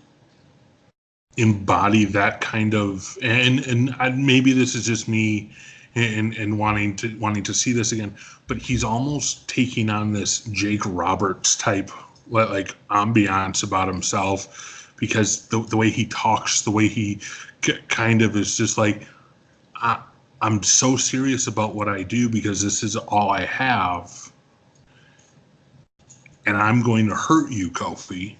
embody that kind of and maybe this is just me and wanting to see this again, but he's almost taking on this Jake Roberts type like ambiance about himself, because the way he talks, the way he kind of is just like, I'm so serious about what I do because this is all I have, and I'm going to hurt you, Kofi.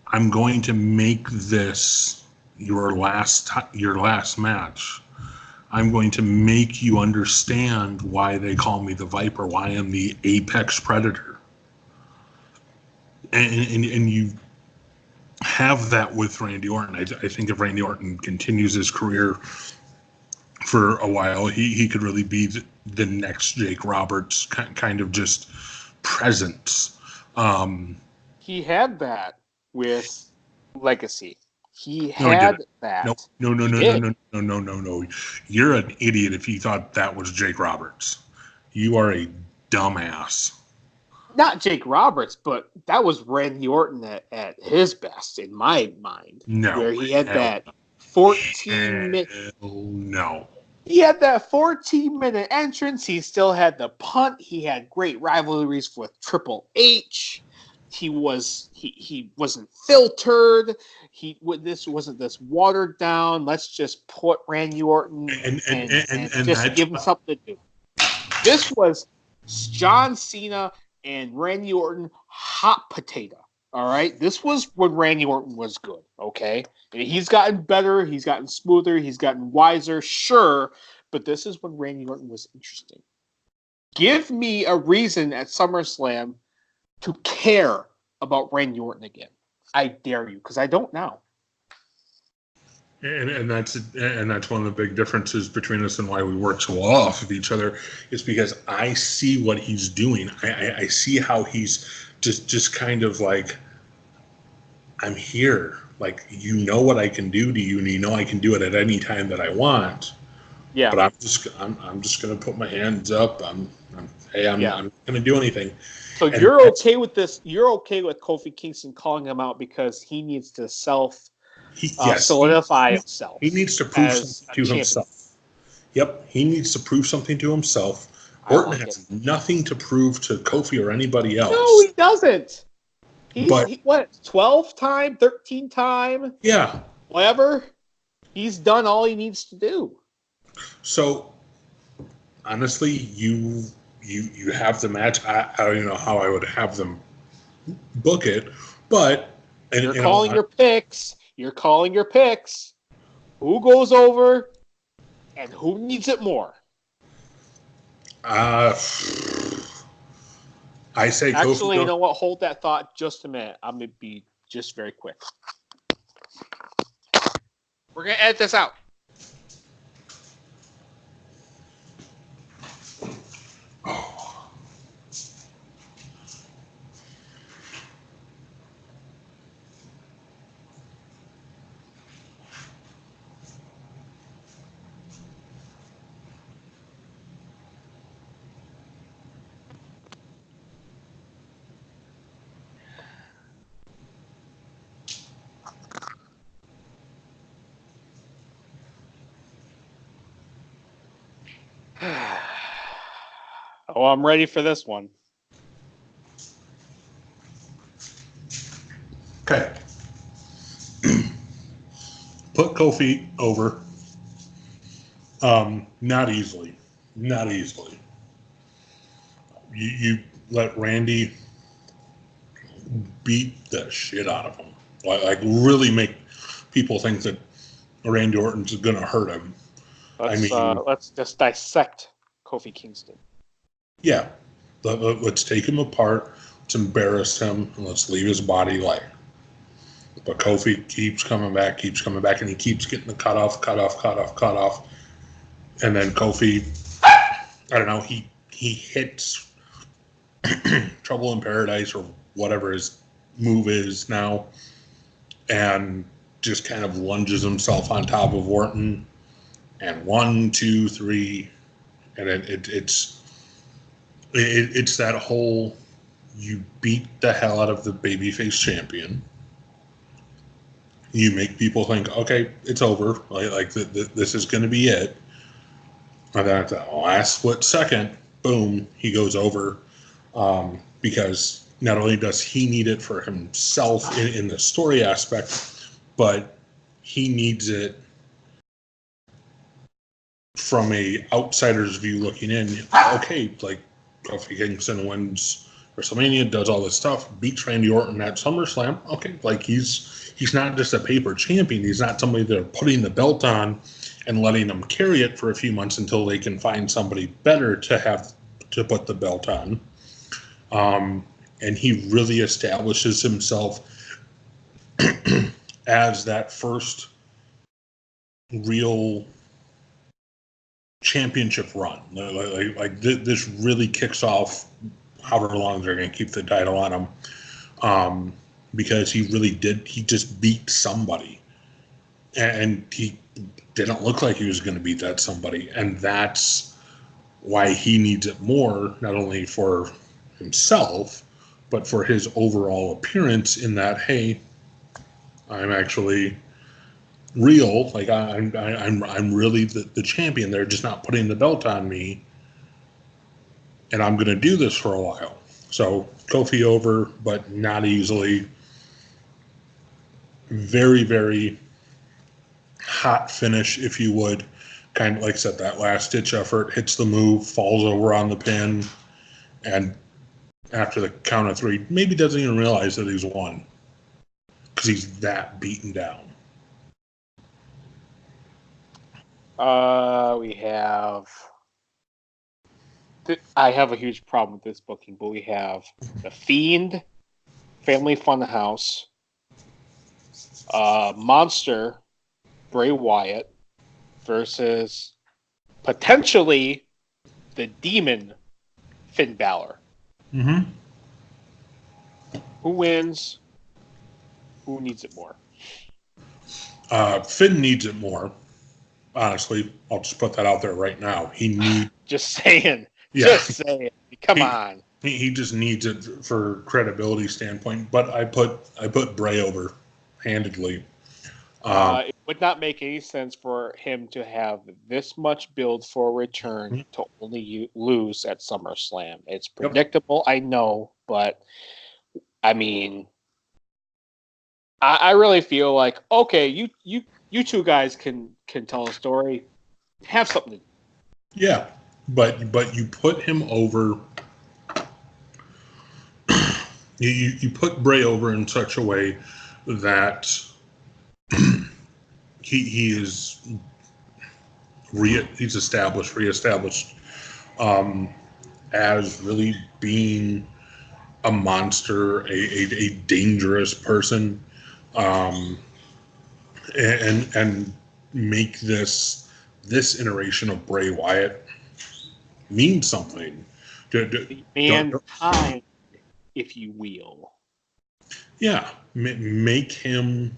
I'm going to make this your last match. I'm going to make you understand why they call me the Viper, why I'm the Apex Predator. And you have that with Randy Orton. I think if Randy Orton continues his career for a while, he could really be the next Jake Roberts kind of just presence. He had that with Legacy. He had that. No. You're an idiot if you thought that was Jake Roberts. You are a dumbass. Not Jake Roberts, but that was Randy Orton at his best, in my mind. No. Where he had that 14-minute... No. He had that 14-minute entrance. He still had the punt. He had great rivalries with Triple H. He wasn't filtered. This wasn't this watered down. Let's just put Randy Orton and just give him something to do. This was John Cena and Randy Orton hot potato. All right, this was when Randy Orton was good. Okay, he's gotten better. He's gotten smoother. He's gotten wiser. Sure, but this is when Randy Orton was interesting. Give me a reason at SummerSlam to care about Randy Orton again. I dare you, because I don't now. And that's one of the big differences between us and why we work so well off of each other, is because I see what he's doing. I see how he's just kind of like, I'm here. Like, you know what I can do to you, and you know I can do it at any time that I want. Yeah. But I'm just gonna put my hands up. I'm not gonna do anything. So you're okay with this? You're okay with Kofi Kingston calling him out because he needs to solidify himself. He needs to prove something to himself. Yep, he needs to prove something to himself. Orton has nothing to prove to Kofi or anybody else. No, he doesn't. What, 12 time, 13 time? Yeah. Whatever. He's done all he needs to do. So, honestly, you have the match. I don't even know how I would have them book it. But You're calling your picks. You're calling your picks. Who goes over and who needs it more? I say Actually, Kofi. you know what? Hold that thought just a minute. I'm going to be just very quick. We're going to edit this out. Oh, I'm ready for this one. Okay. Put Kofi over. Not easily. Not easily. You let Randy beat the shit out of him. Like really make people think that Randy Orton's going to hurt him. Let's just dissect Kofi Kingston. Yeah. Let's take him apart. Let's embarrass him, and let's leave his body lay. But Kofi keeps coming back, and he keeps getting the cut off. And then Kofi, I don't know, he hits Trouble in Paradise or whatever his move is now, and just kind of lunges himself on top of Orton. And 1, 2, 3, and it's that whole, you beat the hell out of the babyface champion. You make people think, okay, it's over. This is going to be it. And then at the last split second, boom, he goes over. Because not only does he need it for himself in the story aspect, but he needs it from a outsider's view looking in. Okay, like Kofi Kingston wins WrestleMania, does all this stuff, beats Randy Orton at SummerSlam. Okay, like he's not just a paper champion. He's not somebody they're putting the belt on and letting them carry it for a few months until they can find somebody better to put the belt on. And he really establishes himself as that first real championship run. This really kicks off however long they're going to keep the title on him, because he just beat somebody, and he didn't look like he was going to beat that somebody, and that's why he needs it more, not only for himself, but for his overall appearance in that, hey, I'm actually real. Like I'm really the champion. They're just not putting the belt on me, and I'm going to do this for a while. So Kofi over, but not easily. Very, very hot finish, if you would. Kind of like I said, that last ditch effort, hits the move, falls over on the pin, and after the count of 3, maybe doesn't even realize that he's won because he's that beaten down. We have. I have a huge problem with this booking, but we have The Fiend, Family Funhouse, Monster, Bray Wyatt versus potentially the Demon, Finn Balor. Mm-hmm. Who wins? Who needs it more? Finn needs it more. Honestly, I'll just put that out there right now. He needs. Just saying. Yeah. Just saying. Come on. He just needs it for credibility standpoint. But I put Bray over handedly. It would not make any sense for him to have this much build for a return to only lose at SummerSlam. It's predictable, I know, but I mean, I really feel like, okay, you two guys can tell a story, have something to do. You put Bray over in such a way that he is he's reestablished as really being a monster, a dangerous person, and make this iteration of Bray Wyatt mean something. Mankind, if you will. Yeah, make him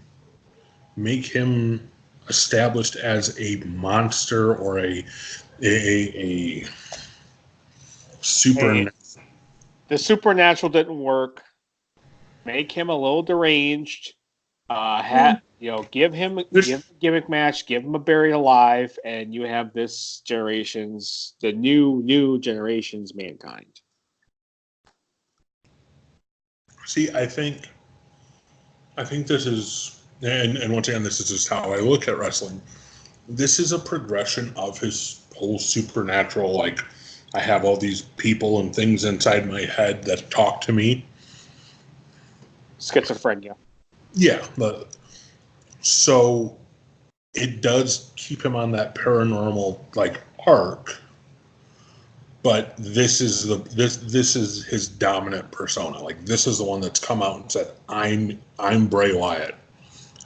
established as a monster or a super. The supernatural didn't work. Make him a little deranged. Give him a gimmick match, give him a buried alive, and you have the new generation's Mankind. See, I think this is, and once again, this is just how I look at wrestling. This is a progression of his whole supernatural, like, I have all these people and things inside my head that talk to me. Schizophrenia. Yeah, but so it does keep him on that paranormal like arc, but this is his dominant persona. Like, this is the one that's come out and said, I'm Bray Wyatt.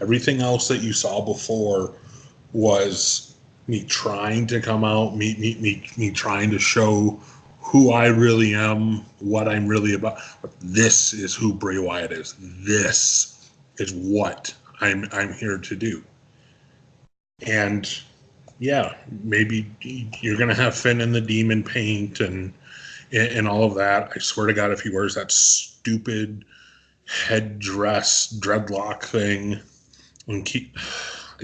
Everything else that you saw before was me trying to come out, me trying to show who I really am, what I'm really about. But this is who Bray Wyatt is. This is what I'm here to do. And yeah, maybe you're gonna have Finn in the demon paint and all of that. I swear to God, if he wears that stupid headdress dreadlock thing, I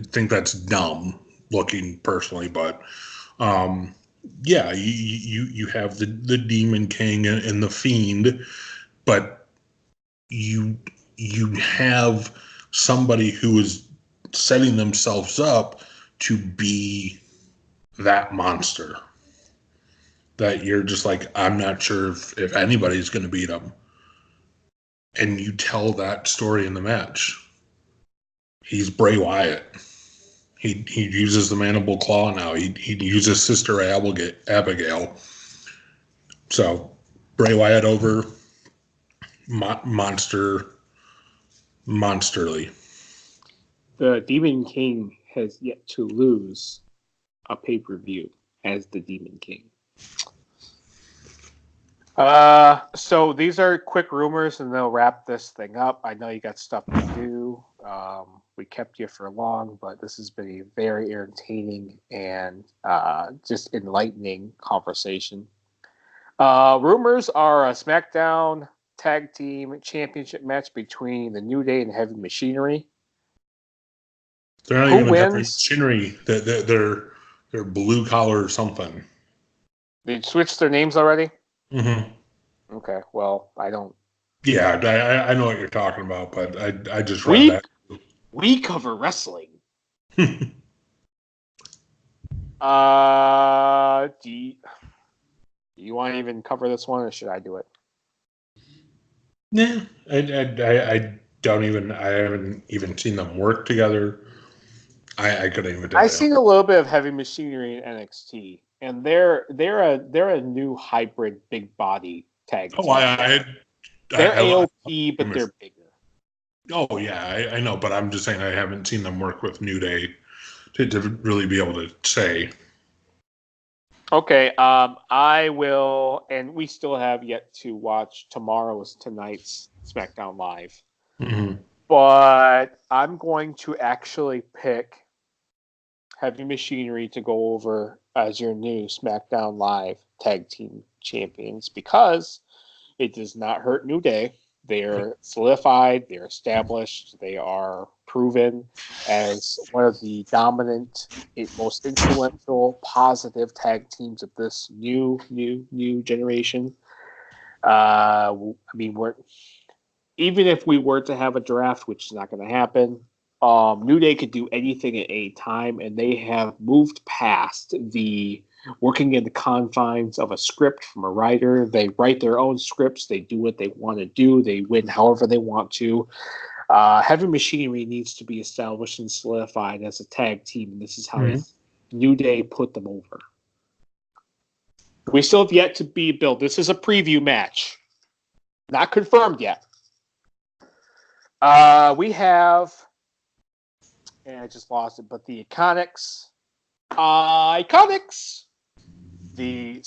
think that's dumb looking personally, but yeah, you have the Demon King and the Fiend, but you have somebody who is setting themselves up to be that monster that you're just like, I'm not sure if anybody's going to beat him. And you tell that story in the match. He's Bray Wyatt. He uses the mandible claw now. He uses Sister Abigail. So Bray Wyatt over monsterly. The Demon King has yet to lose a pay-per-view as the Demon King. So these are quick rumors, and they'll wrap this thing up. I know you got stuff to do. We kept you for long, but this has been a very entertaining and just enlightening conversation. Rumors are a SmackDown Tag Team Championship match between the New Day and Heavy Machinery. They're not even Heavy Machinery. They're blue collar or something. They switched their names already? Mm-hmm. Okay, well, I don't. Yeah, I know what you're talking about, but I just read that. We cover wrestling. Do you want to even cover this one, or should I do it? Yeah, I don't even. I haven't even seen them work together. I couldn't even. I've seen a little bit of Heavy Machinery in NXT, and they're a new hybrid big body tag team. They're AOP, but they're bigger. Oh yeah, I know, but I'm just saying I haven't seen them work with New Day to really be able to say. Okay, I will, and we still have yet to watch tonight's SmackDown Live. Mm-hmm. But I'm going to actually pick Heavy Machinery to go over as your new SmackDown Live Tag Team Champions because it does not hurt New Day. They're solidified, they're established, they are proven as one of the dominant, most influential, positive tag teams of this new generation. I mean, even if we were to have a draft, which is not going to happen, New Day could do anything at any time, and they have moved past the working in the confines of a script from a writer. They write their own scripts. They do what they want to do. They win however they want to. Heavy Machinery needs to be established and solidified as a tag team, and this is how New Day put them over. We still have yet to be built. This is a preview match. Not confirmed yet. We have, and I just lost it, but the Iconics, the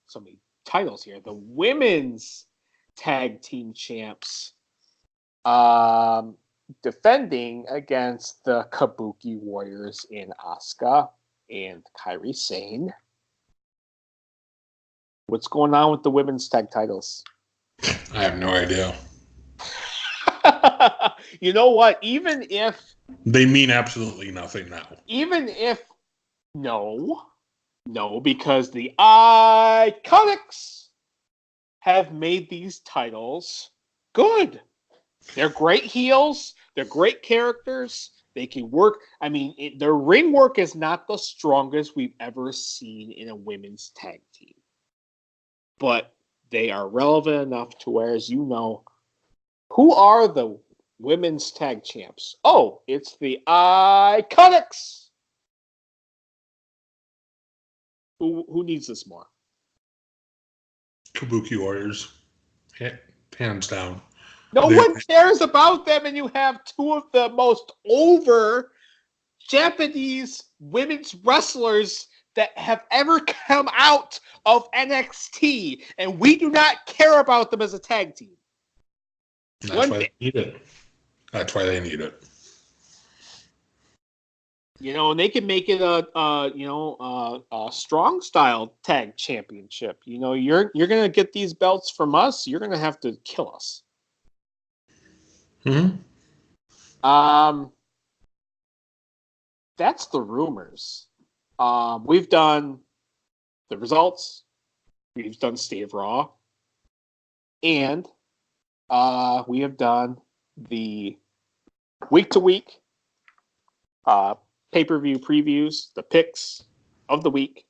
so many titles here. The women's tag team champs, defending against the Kabuki Warriors in Asuka and Kairi Sane. What's going on with the women's tag titles? I have no idea. You know what? Even if they mean absolutely nothing now. Even if no, because the Iconics have made these titles good. They're great heels. They're great characters. They can work. I mean, their ring work is not the strongest we've ever seen in a women's tag team. But they are relevant enough to where, as you know, who are the women's tag champs? Oh, it's the Iconics. Who needs this more? Kabuki Warriors. Hands down. No one cares about them, and you have two of the most over Japanese women's wrestlers that have ever come out of NXT, and we do not care about them as a tag team. That's why they need it. That's why they need it. You know, and they can make it a strong style tag championship. You know, you're gonna get these belts from us. You're gonna have to kill us. That's the rumors. We've done the results. We've done State of Raw, and we have done the week to week pay-per-view previews, the picks of the week.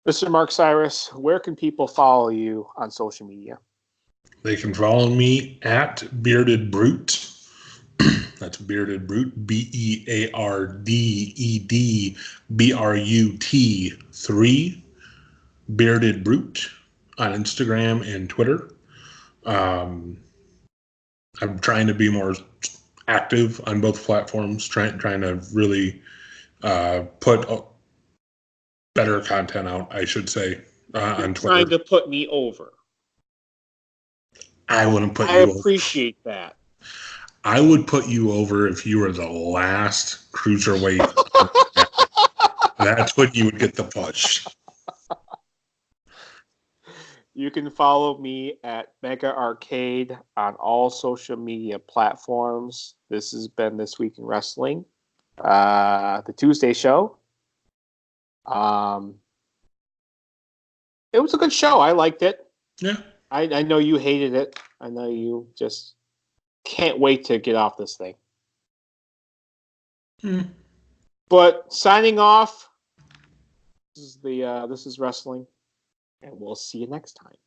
Mr. Mark Cyrus, where can people follow you on social media? They can follow me at Bearded Brute. That's Bearded Brute, BeardedBrute3, Bearded Brute on Instagram and Twitter. I'm trying to be more active on both platforms, trying to really put better content out, I should say, on Twitter. Trying to put me over. I wouldn't put you over. I appreciate that. I would put you over if you were the last cruiserweight. That's when you would get the push. You can follow me at MegaArcade on all social media platforms. This has been This Week in Wrestling, the Tuesday show. It was a good show. I liked it. Yeah. I know you hated it. I know you just can't wait to get off this thing. But signing off. This is wrestling, and we'll see you next time.